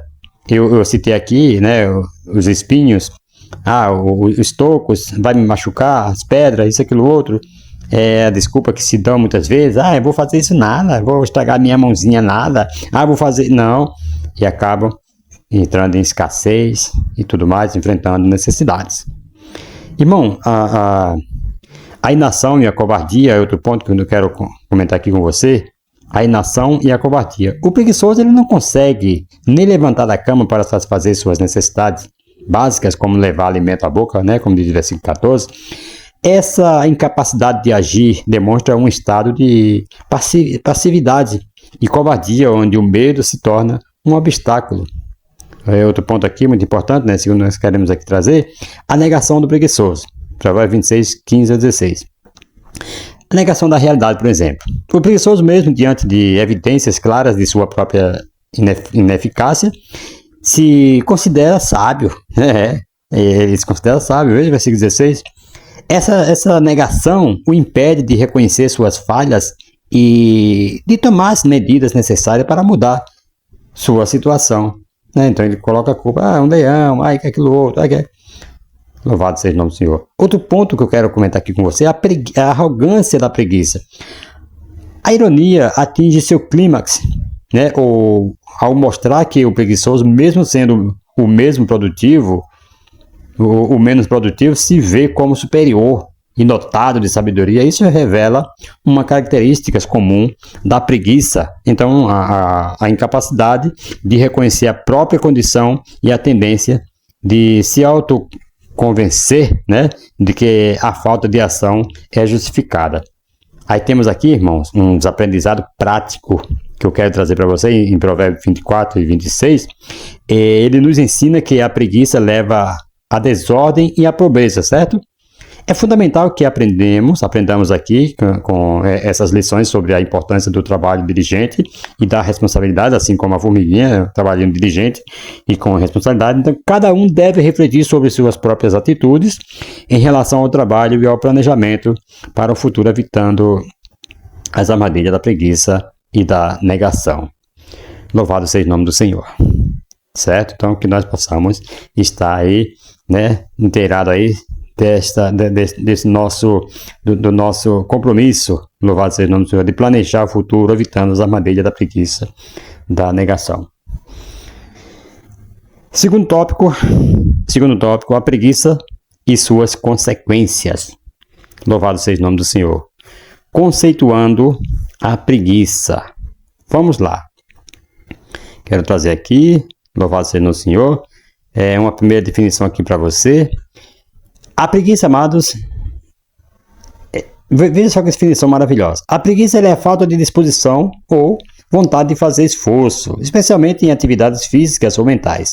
Eu citei aqui, né, os espinhos, os tocos, vai me machucar, as pedras, isso, aquilo, outro. É a desculpa que se dão muitas vezes. Eu vou fazer isso nada, vou estragar minha mãozinha nada, vou fazer... Não. E acabam entrando em escassez e tudo mais, enfrentando necessidades. Irmão, a inação e a covardia é outro ponto que eu quero comentar aqui com você. A inação e a covardia. O preguiçoso, ele não consegue nem levantar da cama para satisfazer suas necessidades básicas, como levar alimento à boca, né, como diz o versículo 14. Essa incapacidade de agir demonstra um estado de passividade e covardia, onde o medo se torna um obstáculo. Outro ponto aqui muito importante, né, segundo nós queremos aqui trazer, a negação do preguiçoso. Provérbios 26, 15 a 16. A negação da realidade, por exemplo. O preguiçoso, mesmo diante de evidências claras de sua própria ineficácia, se considera sábio. Ele se considera sábio. Veja o versículo 16. Essa negação o impede de reconhecer suas falhas e de tomar as medidas necessárias para mudar sua situação. Então ele coloca a culpa, um leão, que aquilo outro, Louvado seja o nome do Senhor. Outro ponto que eu quero comentar aqui com você é a arrogância da preguiça. A ironia atinge seu clímax, né? Ao mostrar que o preguiçoso, mesmo sendo o mesmo produtivo, o menos produtivo, se vê como superior e dotado de sabedoria. Isso revela uma característica comum da preguiça. Então, a incapacidade de reconhecer a própria condição e a tendência de se autoconvencer, né, de que a falta de ação é justificada. Aí temos aqui, irmãos, um desaprendizado prático que eu quero trazer para você em Provérbios 24 e 26. Ele nos ensina que a preguiça leva à desordem e à pobreza, certo? É fundamental que aprendamos aqui com essas lições sobre a importância do trabalho diligente e da responsabilidade, assim como a formiguinha trabalhando diligente e com responsabilidade. Então, cada um deve refletir sobre suas próprias atitudes em relação ao trabalho e ao planejamento para o futuro, evitando as armadilhas da preguiça e da negação. Louvado seja o nome do Senhor. Certo? Então, que nós possamos estar aí, né, inteirado aí desse nosso compromisso, louvado seja o nome do Senhor, de planejar o futuro, evitando as armadilhas da preguiça, da negação. Segundo tópico, a preguiça e suas consequências. Louvado seja o nome do Senhor. Conceituando a preguiça. Vamos lá. Quero trazer aqui, louvado seja o nome do Senhor, uma primeira definição aqui para você. A preguiça, amados, veja só que definição maravilhosa. A preguiça é a falta de disposição ou vontade de fazer esforço, especialmente em atividades físicas ou mentais.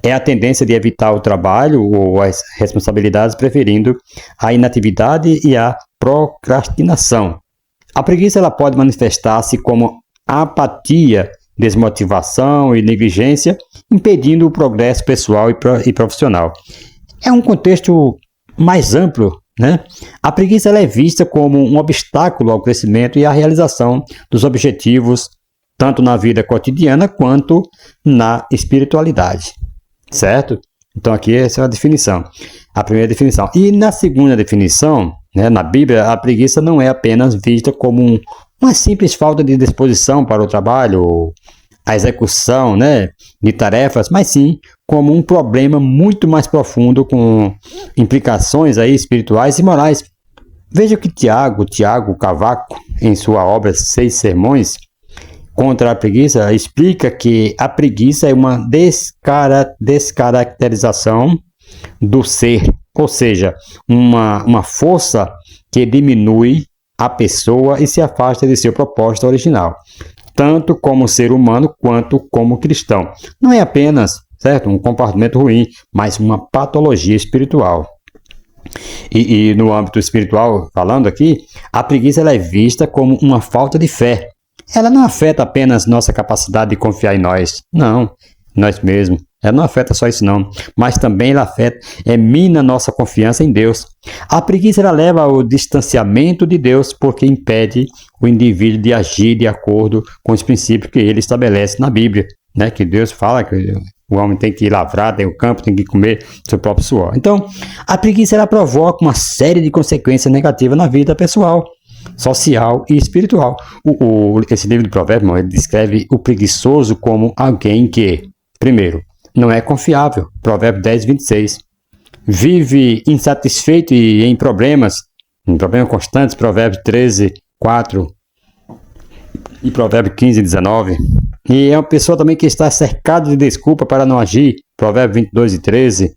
É a tendência de evitar o trabalho ou as responsabilidades, preferindo a inatividade e a procrastinação. A preguiça ela pode manifestar-se como apatia, desmotivação e negligência, impedindo o progresso pessoal e profissional. É um contexto mais amplo, né? A preguiça ela é vista como um obstáculo ao crescimento e à realização dos objetivos tanto na vida cotidiana quanto na espiritualidade, certo? Então aqui essa é a definição, a primeira definição. E na segunda definição, né, na Bíblia, a preguiça não é apenas vista como uma simples falta de disposição para o trabalho, a execução, né, de tarefas, mas sim como um problema muito mais profundo com implicações aí espirituais e morais. Veja que Tiago Cavaco, em sua obra 6 Sermões contra a Preguiça, explica que a preguiça é uma descaracterização do ser, ou seja, uma força que diminui a pessoa e se afasta de seu propósito original, tanto como ser humano quanto como cristão. Não é apenas, certo, um comportamento ruim, mas uma patologia espiritual. E no âmbito espiritual, falando aqui, a preguiça ela é vista como uma falta de fé. Ela não afeta apenas nossa capacidade de confiar em nós, não, nós mesmos. Ela não afeta só isso não, mas também ela afeta, mina nossa confiança em Deus. A preguiça ela leva ao distanciamento de Deus porque impede o indivíduo de agir de acordo com os princípios que ele estabelece na Bíblia, né? Que Deus fala que o homem tem que ir lavrar, tem o campo, tem que comer seu próprio suor. Então, a preguiça ela provoca uma série de consequências negativas na vida pessoal, social e espiritual. Esse livro de Provérbios, ele descreve o preguiçoso como alguém que, primeiro, não é confiável. Provérbios 10, 26. Vive insatisfeito e em problemas constantes. Provérbios 13, 4 e Provérbios 15, 19. E é uma pessoa também que está cercada de desculpa para não agir. Provérbios 22 e 13.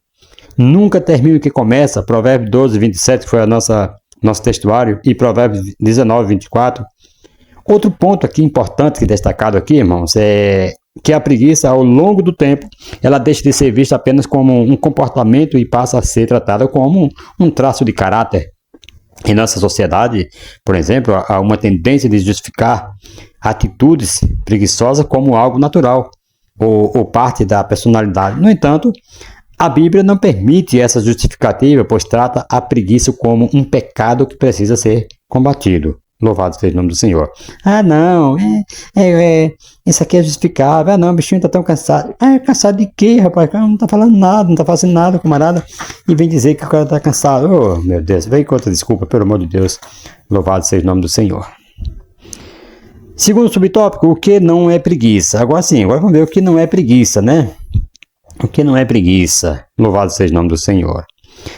Nunca termina o que começa. Provérbios 12, 27, que foi nosso textuário. E Provérbios 19, 24. Outro ponto aqui importante, que destacado aqui, irmãos, é que a preguiça, ao longo do tempo, ela deixa de ser vista apenas como um comportamento e passa a ser tratada como um traço de caráter. Em nossa sociedade, por exemplo, há uma tendência de justificar atitudes preguiçosas como algo natural ou parte da personalidade. No entanto, a Bíblia não permite essa justificativa, pois trata a preguiça como um pecado que precisa ser combatido. Louvado seja o nome do Senhor. Ah, não, isso aqui é justificável. Ah, não, o bichinho está tão cansado. Ah, cansado de quê, rapaz? Não está falando nada, não está fazendo nada, camarada. E vem dizer que o cara está cansado. Oh, meu Deus, vem com outra desculpa, pelo amor de Deus. Louvado seja o nome do Senhor. Segundo subtópico, o que não é preguiça? Agora sim, agora vamos ver o que não é preguiça, né? O que não é preguiça? Louvado seja o nome do Senhor.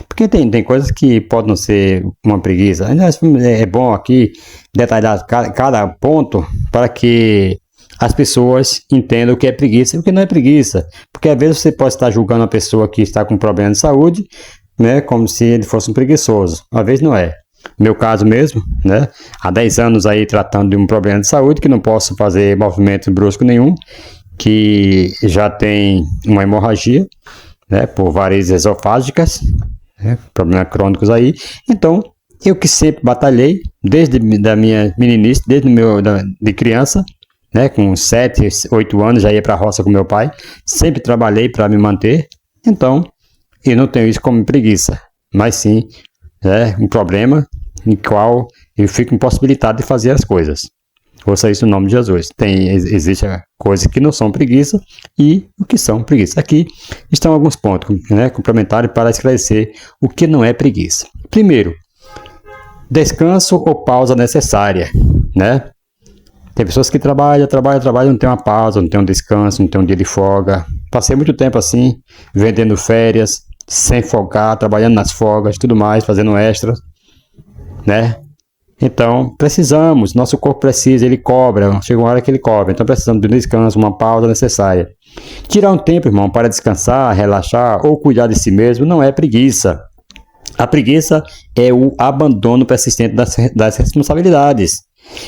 Porque tem coisas que podem não ser uma preguiça. É bom aqui detalhar cada ponto para que as pessoas entendam o que é preguiça e o que não é preguiça. Porque às vezes você pode estar julgando uma pessoa que está com problema de saúde, né, como se ele fosse um preguiçoso. Às vezes não é. No meu caso mesmo, né, há 10 anos aí tratando de um problema de saúde que não posso fazer movimento brusco nenhum, que já tem uma hemorragia, né, por varizes esofágicas, né, problemas crônicos aí. Então, eu que sempre batalhei, desde da minha meninice, de criança, né, com 7, 8 anos, já ia para a roça com meu pai, sempre trabalhei para me manter. Então, eu não tenho isso como preguiça, mas sim um problema em qual eu fico impossibilitado de fazer as coisas. Ouça isso no nome de Jesus. Existem coisas que não são preguiça e o que são preguiça. Aqui estão alguns pontos, né, complementares para esclarecer o que não é preguiça. Primeiro, descanso ou pausa necessária, né? Tem pessoas que trabalham, não tem uma pausa, não tem um descanso, não tem um dia de folga. Passei muito tempo assim, vendendo férias, sem folgar, trabalhando nas folgas, tudo mais, fazendo extra, né? Então, precisamos, nosso corpo precisa, ele cobra, chega uma hora que ele cobra, então precisamos de um descanso, uma pausa necessária. Tirar um tempo, irmão, para descansar, relaxar ou cuidar de si mesmo não é preguiça. A preguiça é o abandono persistente das responsabilidades,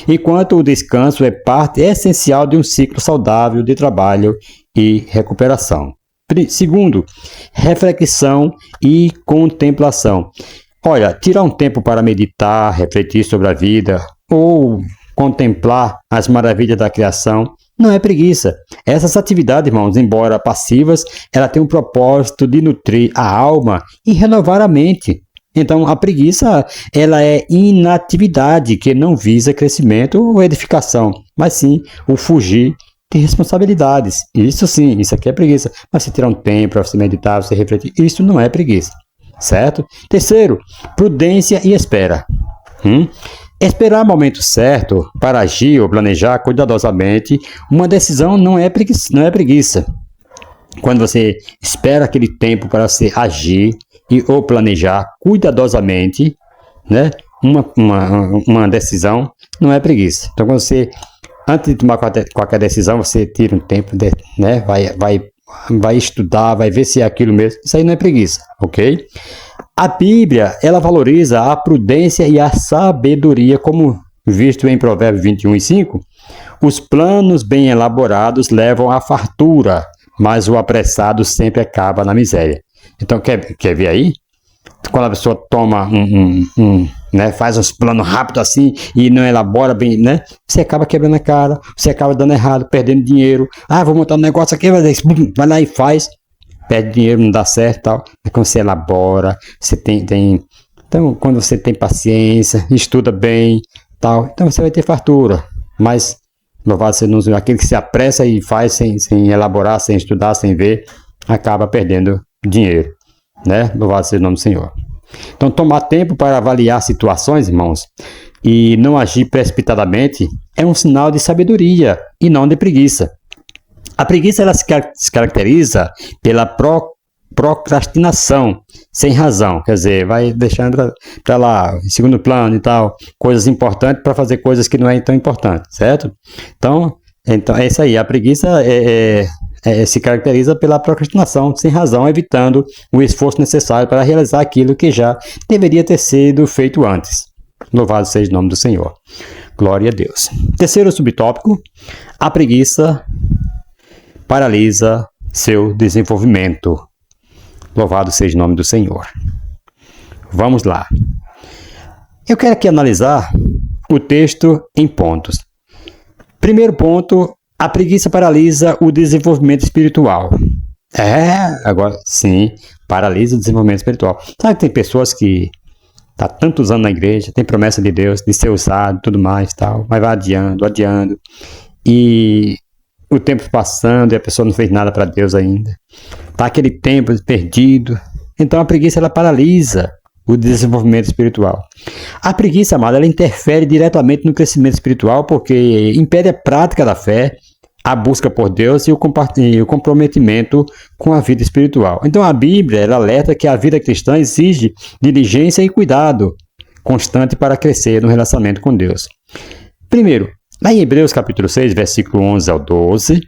enquanto o descanso é parte essencial de um ciclo saudável de trabalho e recuperação. Segundo, reflexão e contemplação. Olha, tirar um tempo para meditar, refletir sobre a vida ou contemplar as maravilhas da criação não é preguiça. Essas atividades, irmãos, embora passivas, ela tem um propósito de nutrir a alma e renovar a mente. Então, a preguiça, ela é inatividade que não visa crescimento ou edificação, mas sim o fugir de responsabilidades. Isso sim, isso aqui é preguiça. Mas você tirar um tempo para você meditar, você refletir, isso não é preguiça, certo? Terceiro, prudência e espera. Esperar o momento certo para agir ou planejar cuidadosamente uma decisão não é preguiça. Quando você espera aquele tempo para você agir ou planejar cuidadosamente, né, uma decisão, não é preguiça. Então, quando você, antes de tomar qualquer decisão, você tira um tempo, né, vai estudar, vai ver se é aquilo mesmo. Isso aí não é preguiça, ok? A Bíblia, ela valoriza a prudência e a sabedoria, como visto em Provérbios 21:5. Os planos bem elaborados levam à fartura, mas o apressado sempre acaba na miséria. Então, quer ver aí? Quando a pessoa toma né, faz uns planos rápidos assim e não elabora bem, né? Você acaba quebrando a cara, você acaba dando errado, perdendo dinheiro. Vou montar um negócio aqui, vai lá e faz. Perde dinheiro, não dá certo e tal. Mas quando você elabora, você tem... Então, quando você tem paciência, estuda bem tal, então você vai ter fartura. Mas, louvado seja o Senhor, aquele que se apressa e faz sem elaborar, sem estudar, sem ver, acaba perdendo dinheiro, né? Louvado seja o nome do Senhor. Então, tomar tempo para avaliar situações, irmãos, e não agir precipitadamente é um sinal de sabedoria e não de preguiça. A preguiça, ela se caracteriza pela procrastinação sem razão, quer dizer, vai deixando para lá, em segundo plano e tal, coisas importantes para fazer coisas que não é tão importante, certo? Então é isso aí, a preguiça se caracteriza pela procrastinação sem razão, evitando o esforço necessário para realizar aquilo que já deveria ter sido feito antes. Louvado seja o nome do Senhor. Glória a Deus. Terceiro subtópico, a preguiça paralisa seu desenvolvimento. Louvado seja o nome do Senhor. Vamos lá. Eu quero aqui analisar o texto em pontos. Primeiro ponto, a preguiça paralisa o desenvolvimento espiritual. Agora sim, paralisa o desenvolvimento espiritual. Sabe que tem pessoas que tá tantos anos na igreja, tem promessa de Deus, de ser usado, tudo mais, tal, mas vai adiando, e o tempo passando e a pessoa não fez nada para Deus ainda. Tá aquele tempo perdido. Então a preguiça, ela paralisa o desenvolvimento espiritual. A preguiça, amada, ela interfere diretamente no crescimento espiritual porque impede a prática da fé, a busca por Deus e o comprometimento com a vida espiritual. Então a Bíblia, ela alerta que a vida cristã exige diligência e cuidado constante para crescer no relacionamento com Deus. Primeiro, lá em Hebreus capítulo 6, versículo 11 ao 12,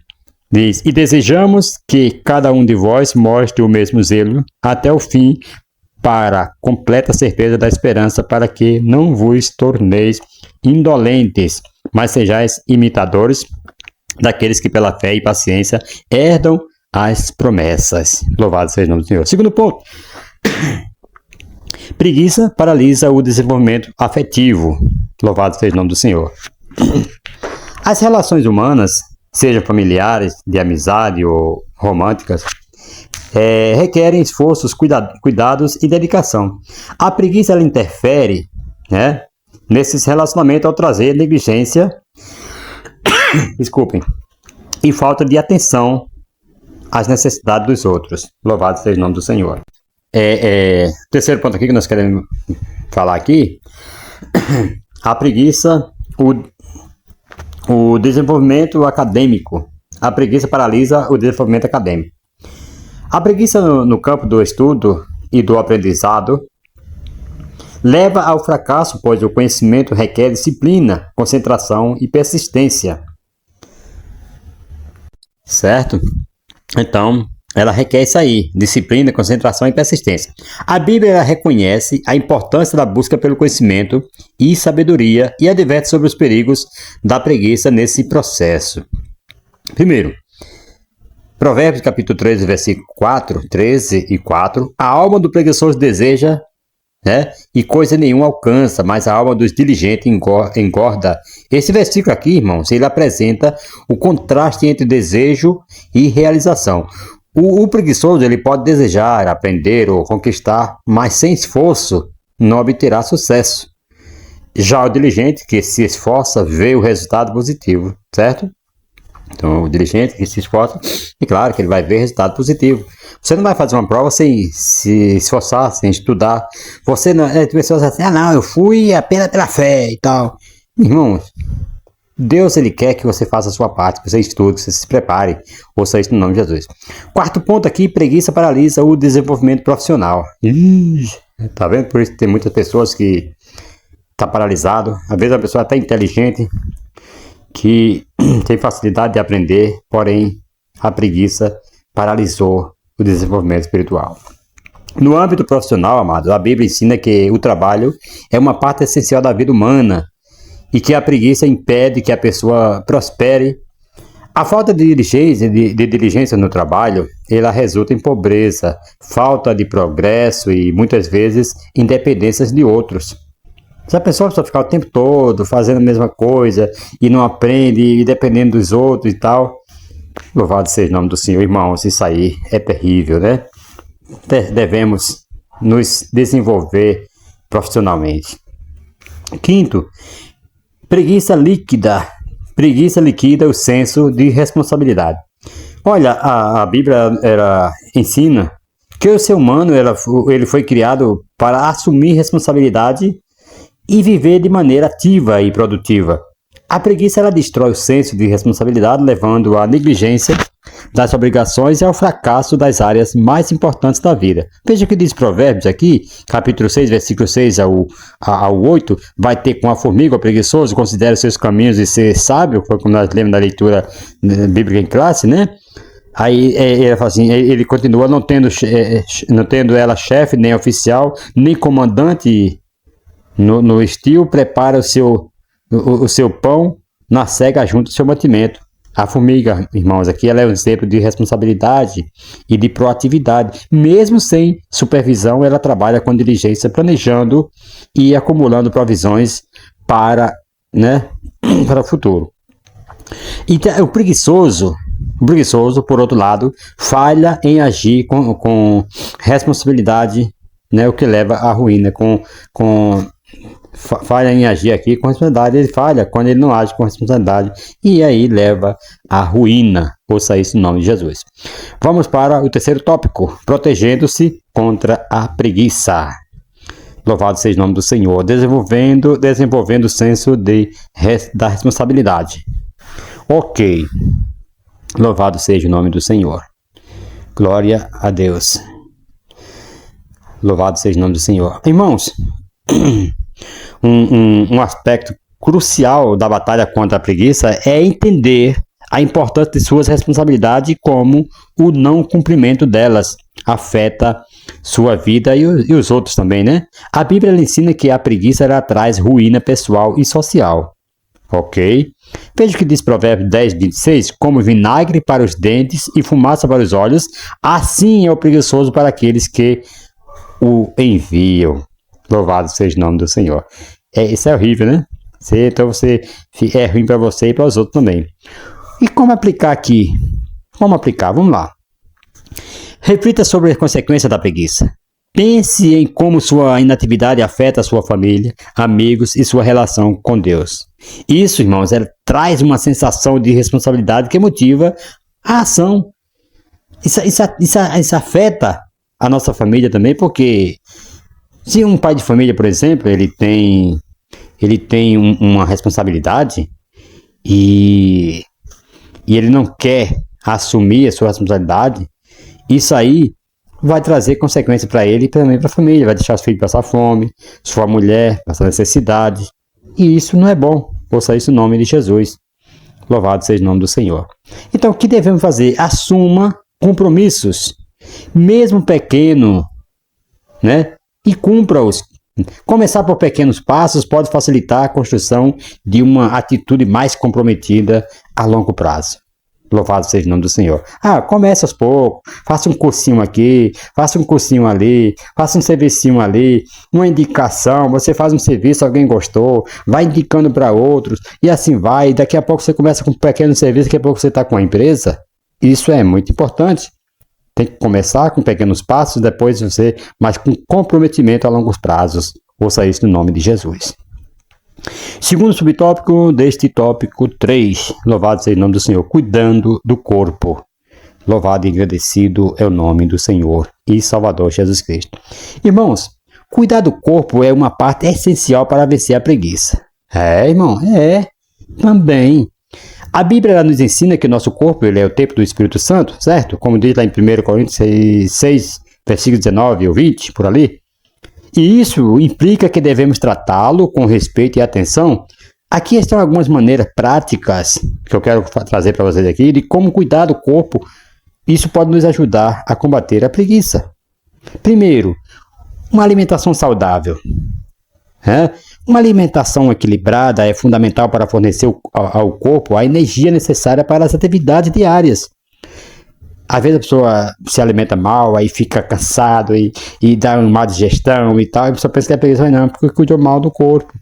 diz: E desejamos que cada um de vós mostre o mesmo zelo até o fim, para a completa certeza da esperança, para que não vos torneis indolentes, mas sejais imitadores daqueles que pela fé e paciência herdam as promessas. Louvado seja o nome do Senhor. Segundo ponto, preguiça paralisa o desenvolvimento afetivo. Louvado seja o nome do Senhor. As relações humanas, sejam familiares, de amizade ou românticas, requerem esforços, cuidados e dedicação. A preguiça, ela interfere, né, nesses relacionamentos ao trazer negligência e falta de atenção às necessidades dos outros. Louvado seja o nome do Senhor. Terceiro ponto aqui que nós queremos falar aqui, a preguiça, o desenvolvimento acadêmico. A preguiça paralisa o desenvolvimento acadêmico. A preguiça no campo do estudo e do aprendizado leva ao fracasso, pois o conhecimento requer disciplina, concentração e persistência. Certo? Então, ela requer isso aí, disciplina, concentração e persistência. A Bíblia, ela reconhece a importância da busca pelo conhecimento e sabedoria e adverte sobre os perigos da preguiça nesse processo. Primeiro, Provérbios capítulo 13, versículo 13 e 4, a alma do preguiçoso deseja, né, e coisa nenhuma alcança, mas a alma dos diligentes engorda. Esse versículo aqui, irmãos, ele apresenta o contraste entre desejo e realização. O preguiçoso, ele pode desejar, aprender ou conquistar, mas sem esforço não obterá sucesso. Já o diligente que se esforça vê o resultado positivo, certo? Então, o diligente que se esforça, é claro que ele vai ver resultado positivo. Você não vai fazer uma prova sem se esforçar, sem estudar. Você não, as pessoas assim, não, eu fui apenas pela fé e tal. Irmãos, Deus, ele quer que você faça a sua parte, que você estude, que você se prepare. Ouça isso no nome de Jesus. Quarto ponto aqui, preguiça paralisa o desenvolvimento profissional. Tá vendo? Por isso tem muitas pessoas que tá paralisado. Às vezes a pessoa é até inteligente, que tem facilidade de aprender, porém a preguiça paralisou o desenvolvimento espiritual. No âmbito profissional, amados, a Bíblia ensina que o trabalho é uma parte essencial da vida humana e que a preguiça impede que a pessoa prospere. A falta de diligência no trabalho, ela resulta em pobreza, falta de progresso e muitas vezes independências de outros. Se a pessoa só ficar o tempo todo fazendo a mesma coisa e não aprende, e dependendo dos outros e tal, louvado seja o nome do Senhor, irmãos, isso aí é terrível, né? Devemos nos desenvolver profissionalmente. Quinto, preguiça líquida. Preguiça liquida o senso de responsabilidade. Olha, a Bíblia ensina que o ser humano ele foi criado para assumir responsabilidade e viver de maneira ativa e produtiva. A preguiça ela destrói o senso de responsabilidade, levando à negligência das obrigações e ao fracasso das áreas mais importantes da vida. Veja o que diz Provérbios aqui, capítulo 6, versículo 6 ao 8, vai ter com a formiga o preguiçoso, considera seus caminhos e ser sábio, foi como nós lemos na leitura bíblica em classe, né? Aí ele fala assim, ele continua não tendo ela chefe, nem oficial, nem comandante no estio, prepara o seu pão na cega junto ao seu mantimento. A formiga, irmãos, aqui ela é um exemplo de responsabilidade e de proatividade. Mesmo sem supervisão, ela trabalha com diligência, planejando e acumulando provisões para o futuro. Então, o preguiçoso, por outro lado, falha em agir com responsabilidade, o que leva à ruína, falha em agir aqui com responsabilidade, ele falha quando ele não age com responsabilidade e aí leva à ruína. Ouça isso em nome de Jesus. Vamos para o terceiro tópico, protegendo-se contra a preguiça. Louvado seja o nome do Senhor, desenvolvendo o senso da responsabilidade. Ok, louvado seja o nome do Senhor. Glória a Deus. Louvado seja o nome do Senhor. Irmãos, um aspecto crucial da batalha contra a preguiça é entender a importância de suas responsabilidades, como o não cumprimento delas afeta sua vida e os outros também, né? A Bíblia ensina que a preguiça ela traz ruína pessoal e social. Ok? Veja o que diz Provérbios 10, 26, como vinagre para os dentes e fumaça para os olhos, assim é o preguiçoso para aqueles que o enviam. Louvado seja o nome do Senhor. Isso é horrível, né? Então é ruim para você e para os outros também. E como aplicar aqui? Como aplicar? Vamos lá. Reflita sobre as consequências da preguiça. Pense em como sua inatividade afeta a sua família, amigos e sua relação com Deus. Isso, irmãos, traz uma sensação de responsabilidade que motiva a ação. Isso afeta a nossa família também, porque se um pai de família, por exemplo, ele tem uma responsabilidade e ele não quer assumir a sua responsabilidade, isso aí vai trazer consequências para ele e também para a família. Vai deixar os filhos passar fome, sua mulher passar necessidade. E isso não é bom. Ouça isso em nome de Jesus. Louvado seja o nome do Senhor. Então, o que devemos fazer? Assuma compromissos, mesmo pequeno, e cumpra-os. Começar por pequenos passos pode facilitar a construção de uma atitude mais comprometida a longo prazo. Louvado seja o nome do Senhor. Comece aos poucos, faça um cursinho aqui, faça um cursinho ali, faça um servicinho ali, uma indicação, você faz um serviço, alguém gostou, vai indicando para outros, e assim vai, daqui a pouco você começa com um pequeno serviço, daqui a pouco você está com uma empresa. Isso é muito importante. Tem que começar com pequenos passos, depois mas com comprometimento a longos prazos. Ouça isso no nome de Jesus. Segundo subtópico deste tópico 3, louvado seja o nome do Senhor, cuidando do corpo. Louvado e agradecido é o nome do Senhor e Salvador Jesus Cristo. Irmãos, cuidar do corpo é uma parte essencial para vencer a preguiça. Irmão, também. A Bíblia nos ensina que o nosso corpo ele é o templo do Espírito Santo, certo? Como diz lá em 1 Coríntios 6, versículo 19 ou 20, por ali. E isso implica que devemos tratá-lo com respeito e atenção. Aqui estão algumas maneiras práticas que eu quero trazer para vocês aqui de como cuidar do corpo. Isso pode nos ajudar a combater a preguiça. Primeiro, uma alimentação saudável. Uma alimentação equilibrada é fundamental para fornecer ao corpo a energia necessária para as atividades diárias. Às vezes a pessoa se alimenta mal, aí fica cansado e dá uma má digestão e tal, e a pessoa pensa que é preguiça, não, porque cuidou mal do corpo.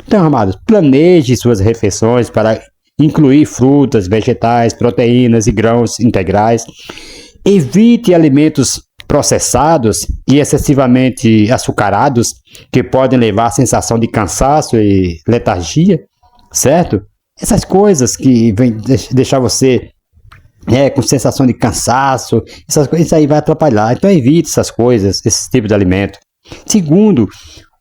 Então, amados, planeje suas refeições para incluir frutas, vegetais, proteínas e grãos integrais. Evite alimentos processados e excessivamente açucarados, que podem levar à sensação de cansaço e letargia, certo? Essas coisas que vêm deixar você com sensação de cansaço, isso aí vai atrapalhar. Então evite essas coisas, esse tipo de alimento. Segundo,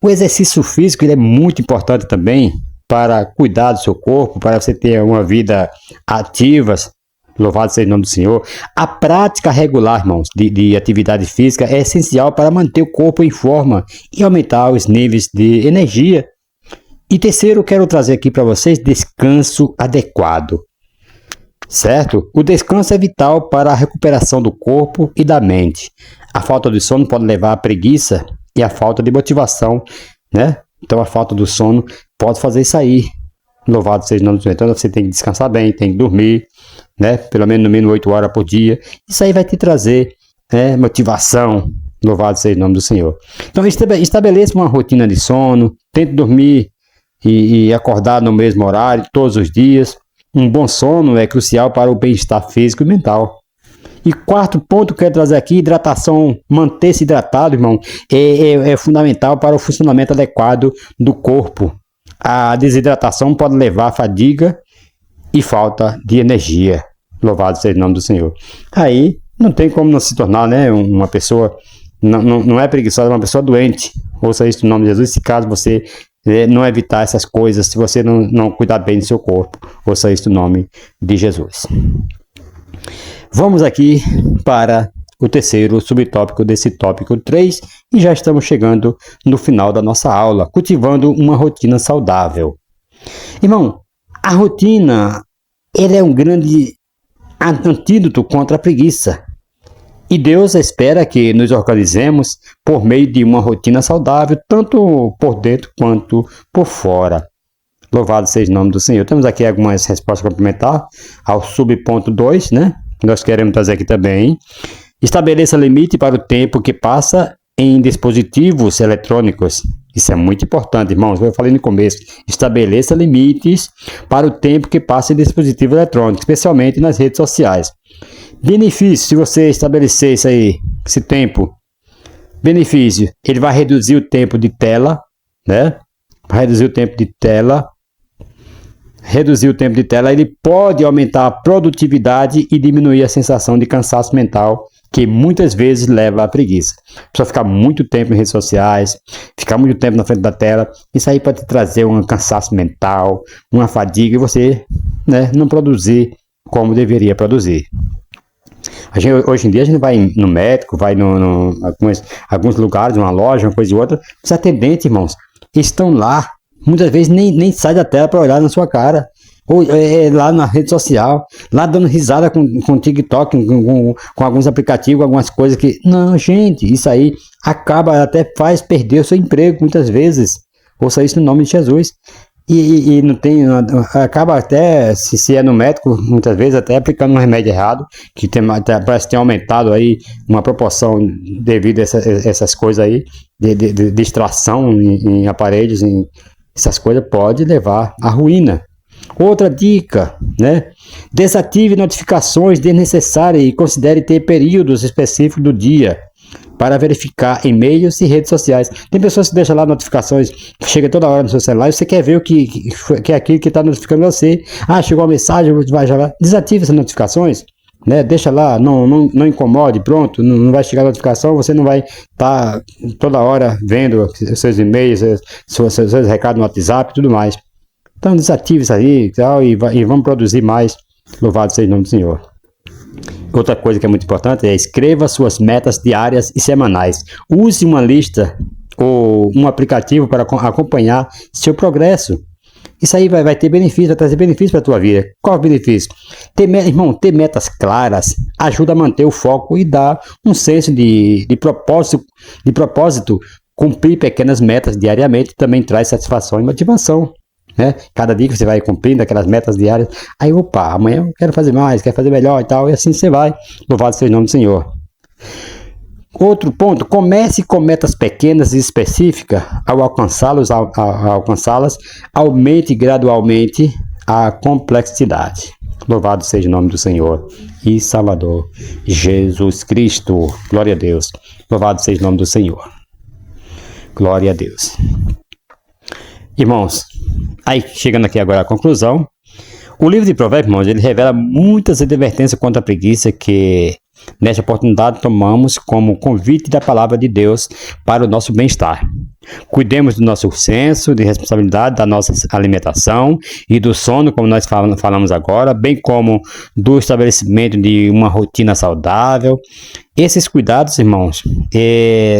o exercício físico ele é muito importante também para cuidar do seu corpo, para você ter uma vida ativa. Louvado seja o nome do Senhor. A prática regular, irmãos, de atividade física é essencial para manter o corpo em forma e aumentar os níveis de energia. E terceiro, eu quero trazer aqui para vocês descanso adequado. Certo? O descanso é vital para a recuperação do corpo e da mente. A falta de sono pode levar à preguiça e à falta de motivação, né? Então a falta do sono pode fazer isso aí. Louvado seja o nome do Senhor. Então você tem que descansar bem, tem que dormir, né? Pelo menos no mínimo 8 horas por dia. Isso aí vai te trazer motivação. Louvado seja o nome do Senhor. Então estabeleça uma rotina de sono, tente dormir e acordar no mesmo horário todos os dias. Um bom sono é crucial para o bem-estar físico e mental. E quarto ponto que eu quero trazer aqui, hidratação, manter-se hidratado, irmão, é fundamental para o funcionamento adequado do corpo. A desidratação pode levar a fadiga e falta de energia. Louvado seja o nome do Senhor. Aí não tem como não se tornar, né, uma pessoa, não é preguiçosa, é uma pessoa doente. Ouça isso no nome de Jesus, se caso você não evitar essas coisas, se você não cuidar bem do seu corpo. Ouça isso no nome de Jesus. Vamos aqui para o terceiro subtópico desse tópico 3 e já estamos chegando no final da nossa aula, cultivando uma rotina saudável. Irmão, a rotina ele é um grande antídoto contra a preguiça. E Deus espera que nos organizemos por meio de uma rotina saudável, tanto por dentro quanto por fora. Louvado seja o nome do Senhor. Temos aqui algumas respostas complementares ao subponto 2, né? Nós queremos trazer aqui também. Estabeleça limite para o tempo que passa em dispositivos eletrônicos. Isso é muito importante, irmãos. Eu falei no começo. Estabeleça limites para o tempo que passa em dispositivos eletrônicos, especialmente nas redes sociais. Benefício, se você estabelecer isso aí, esse tempo. Benefício, ele vai reduzir o tempo de tela, né? Vai reduzir o tempo de tela. Reduzir o tempo de tela, ele pode aumentar a produtividade e diminuir a sensação de cansaço mental, que muitas vezes leva à preguiça. A pessoa ficar muito tempo em redes sociais, ficar muito tempo na frente da tela, isso aí pode trazer um cansaço mental, uma fadiga e você, né, não produzir como deveria produzir. Hoje em dia a gente vai no médico, vai alguns lugares, uma loja, uma coisa e outra, os atendentes, irmãos, estão lá, muitas vezes nem sai da tela para olhar na sua cara, ou lá na rede social, lá dando risada com TikTok, com alguns aplicativos, algumas coisas que... Não, gente, isso aí até faz perder o seu emprego muitas vezes. Ouça isso no nome de Jesus. E não tem, acaba até, se é no médico, muitas vezes até aplicando um remédio errado, que parece ter aumentado aí uma proporção devido a essas coisas aí, de distração em aparelhos, essas coisas pode levar à ruína. Outra dica, né? Desative notificações desnecessárias e considere ter períodos específicos do dia para verificar e-mails e redes sociais. Tem pessoas que deixam lá notificações, chega toda hora no seu celular e você quer ver o que é aquilo que está notificando você. Ah, chegou uma mensagem, vai já desative essas notificações, né? Deixa lá, não incomode, pronto, não vai chegar a notificação, você não vai estar toda hora vendo seus e-mails, seus recados no WhatsApp e tudo mais. Então desative isso aí e vamos produzir mais. Louvado seja o nome do Senhor. Outra coisa que é muito importante é escreva suas metas diárias e semanais. Use uma lista ou um aplicativo para acompanhar seu progresso. Isso aí vai ter benefício, vai trazer benefício para a tua vida. Qual é o benefício? Ter metas claras ajuda a manter o foco e dá um senso de propósito. Cumprir pequenas metas diariamente também traz satisfação e motivação. Né? Cada dia que você vai cumprindo aquelas metas diárias, aí opa, amanhã eu quero fazer mais, quero fazer melhor e tal, e assim você vai. Louvado seja o nome do Senhor. Outro ponto, comece com metas pequenas e específicas. Ao alcançá-las, aumente gradualmente a complexidade. Louvado seja o nome do Senhor e Salvador Jesus Cristo. Glória a Deus. Louvado seja o nome do Senhor. Glória a Deus. Irmãos, aí chegando aqui agora à conclusão, o livro de Provérbios, irmãos, ele revela muitas advertências contra a preguiça que, nesta oportunidade, tomamos como convite da palavra de Deus para o nosso bem-estar. Cuidemos do nosso senso de responsabilidade, da nossa alimentação e do sono, como nós falamos agora, bem como do estabelecimento de uma rotina saudável. Esses cuidados, irmãos,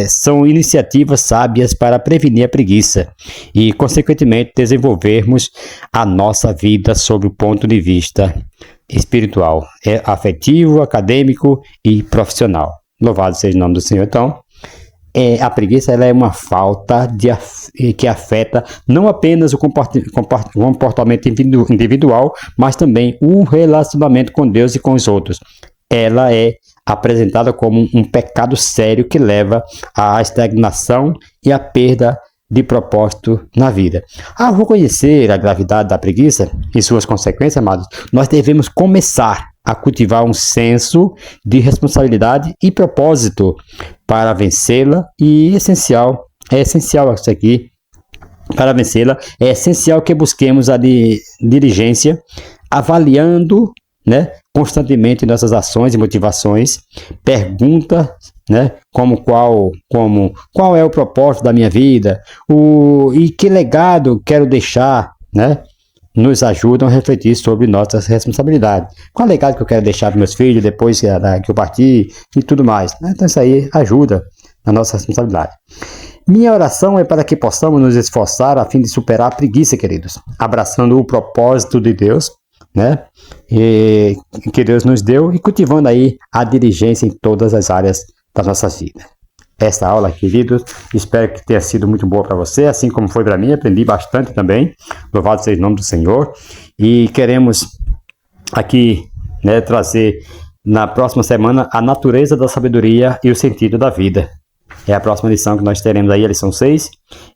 são iniciativas sábias para prevenir a preguiça e, consequentemente, desenvolvermos a nossa vida sob o ponto de vista espiritual, afetivo, acadêmico e profissional. Louvado seja o nome do Senhor. Então, a preguiça ela é uma falta que afeta não apenas o comportamento individual, mas também o relacionamento com Deus e com os outros. Ela é apresentada como um pecado sério que leva à estagnação e à perda de propósito na vida. Ao reconhecer a gravidade da preguiça e suas consequências, amados, nós devemos começar a cultivar um senso de responsabilidade e propósito para vencê-la, e é essencial isso aqui, para vencê-la, é essencial que busquemos a diligência, avaliando, né, constantemente nossas ações e motivações, pergunta, né, como qual é o propósito da minha vida, e que legado quero deixar, né, nos ajudam a refletir sobre nossas responsabilidades. Qual é o legado que eu quero deixar para meus filhos depois que eu partir e tudo mais. Então isso aí ajuda na nossa responsabilidade. Minha oração é para que possamos nos esforçar a fim de superar a preguiça, queridos, abraçando o propósito de Deus, né, que Deus nos deu, e cultivando aí a diligência em todas as áreas da nossa vida. Esta aula, queridos, espero que tenha sido muito boa para você, assim como foi para mim, aprendi bastante também. Louvado seja o nome do Senhor. E queremos aqui, né, trazer na próxima semana a natureza da sabedoria e o sentido da vida. É a próxima lição que nós teremos aí, a lição 6.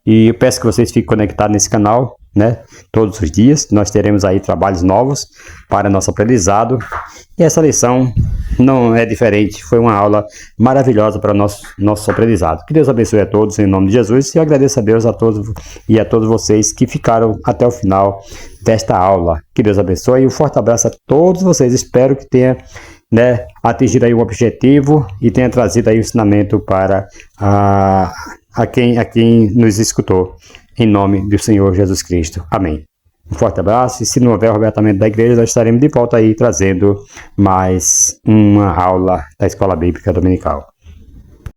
E eu peço que vocês fiquem conectados nesse canal, né, todos os dias. Nós teremos aí trabalhos novos para nosso aprendizado. E essa lição não é diferente, foi uma aula maravilhosa para nosso aprendizado. Que Deus abençoe a todos em nome de Jesus, e eu agradeço a Deus a todos vocês que ficaram até o final desta aula. Que Deus abençoe e um forte abraço a todos vocês. Espero que tenha, né, atingido aí um objetivo e tenha trazido aí um ensinamento para a quem nos escutou. Em nome do Senhor Jesus Cristo. Amém. Um forte abraço, e se não houver arrebatamento da igreja, nós estaremos de volta aí trazendo mais uma aula da Escola Bíblica Dominical.